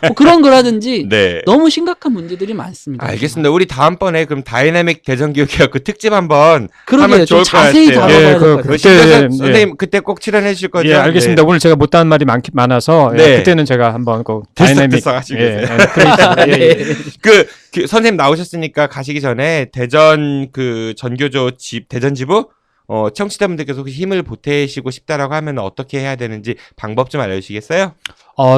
뭐 그런 거라든지 네. 너무 심각한 문제들이 많습니다. 알겠습니다. 우리 다음번에 그럼 다이내믹 대전 교육회화 그 특집 한번 그러게요. 하면 좋을 좀 것 같아요. 자세히 다뤄봐야 예, 될 것 그- 같아요. 그때- 신교섭 예. 선생님 그때 꼭 출연해 주실 거죠? 예, 알겠습니다. 네. 오늘 제가 못다한 말이 많아서 네. 예, 그때는 제가 한번 그 들썩들썩 하시고 계세요. 그러니까, 예, 예. 그 선생님 나오셨으니까 가시기 전에 대전 그 전교조 대전 지부 청취자분들께서 혹시 힘을 보태시고 싶다라고 하면 어떻게 해야 되는지 방법 좀 알려주시겠어요?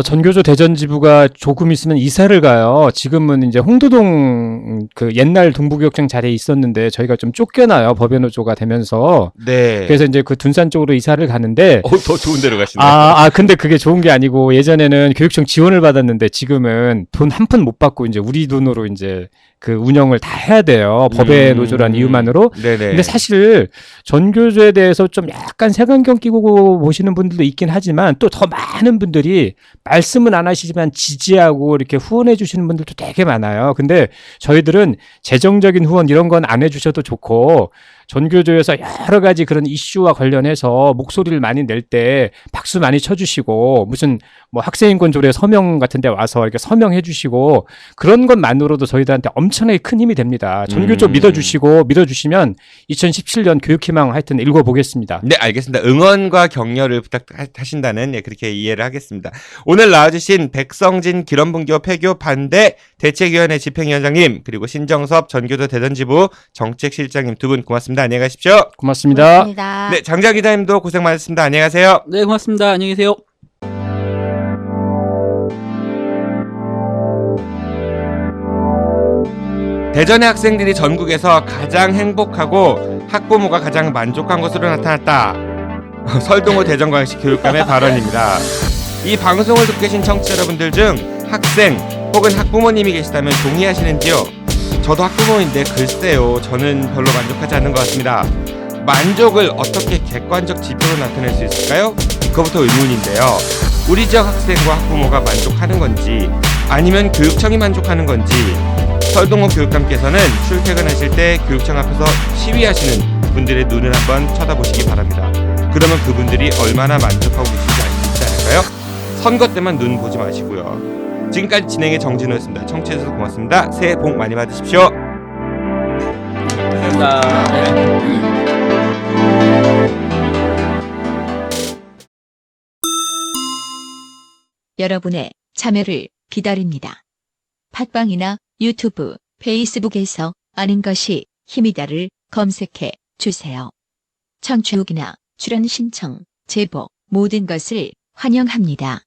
전교조 대전 지부가 조금 있으면 이사를 가요. 지금은 이제 홍도동 그 옛날 동부교육청 자리에 있었는데 저희가 좀 쫓겨나요. 법연노조가 되면서. 네. 그래서 이제 그 둔산 쪽으로 이사를 가는데 더 좋은 데로 가시네요. 근데 그게 좋은 게 아니고 예전에는 교육청 지원을 받았는데 지금은 돈 한 푼 못 받고 이제 우리 돈으로 이제 그 운영을 다 해야 돼요. 법의 노조란 이유만으로. 네네. 근데 사실 전교조에 대해서 좀 약간 색안경 끼고 보시는 분들도 있긴 하지만 또 더 많은 분들이 말씀은 안 하시지만 지지하고 이렇게 후원해 주시는 분들도 되게 많아요. 근데 저희들은 재정적인 후원 이런 건 안 해주셔도 좋고 전교조에서 여러 가지 그런 이슈와 관련해서 목소리를 많이 낼 때 박수 많이 쳐주시고 무슨 뭐 학생인권 조례 서명 같은 데 와서 이렇게 서명해 주시고 그런 것만으로도 저희들한테 엄청나게 큰 힘이 됩니다. 전교조 믿어주시면 2017년 교육희망 하여튼 읽어보겠습니다. 네, 알겠습니다. 응원과 격려를 부탁하신다는 그렇게 이해를 하겠습니다. 오늘 나와주신 백성진 기런분교 폐교 반대 대책위원회 집행위원장님 그리고 신정섭 전교조 대전지부 정책실장님 두 분 고맙습니다. 안녕히 가십시오. 고맙습니다. 고맙습니다. 네, 장자 기자님도 고생 많으셨습니다. 안녕히 가세요. 네, 고맙습니다. 안녕히 계세요. 대전의 학생들이 전국에서 가장 행복하고 학부모가 가장 만족한 것으로 나타났다. 설동호 대전광역시 교육감의 발언입니다. 이 방송을 듣고 계신 청취자 여러분들 중 학생 혹은 학부모님이 계시다면 동의하시는지요? 저도 학부모인데 글쎄요, 저는 별로 만족하지 않는 것 같습니다. 만족을 어떻게 객관적 지표로 나타낼 수 있을까요? 그것부터 의문인데요. 우리 지역 학생과 학부모가 만족하는 건지 아니면 교육청이 만족하는 건지 설동호 교육감께서는 출퇴근하실 때 교육청 앞에서 시위하시는 분들의 눈을 한번 쳐다보시기 바랍니다. 그러면 그분들이 얼마나 만족하고 계신지 알 수 있지 않을까요? 선거 때만 눈 보지 마시고요. 지금까지 진행의 정진호였습니다. 청취해주셔서 고맙습니다. 새해 복 많이 받으십시오. 감사합니다. 여러분의 참여를 기다립니다. 팟빵이나 유튜브, 페이스북에서 아는 것이 힘이다를 검색해 주세요. 청취 후기나 출연 신청, 제보 모든 것을 환영합니다.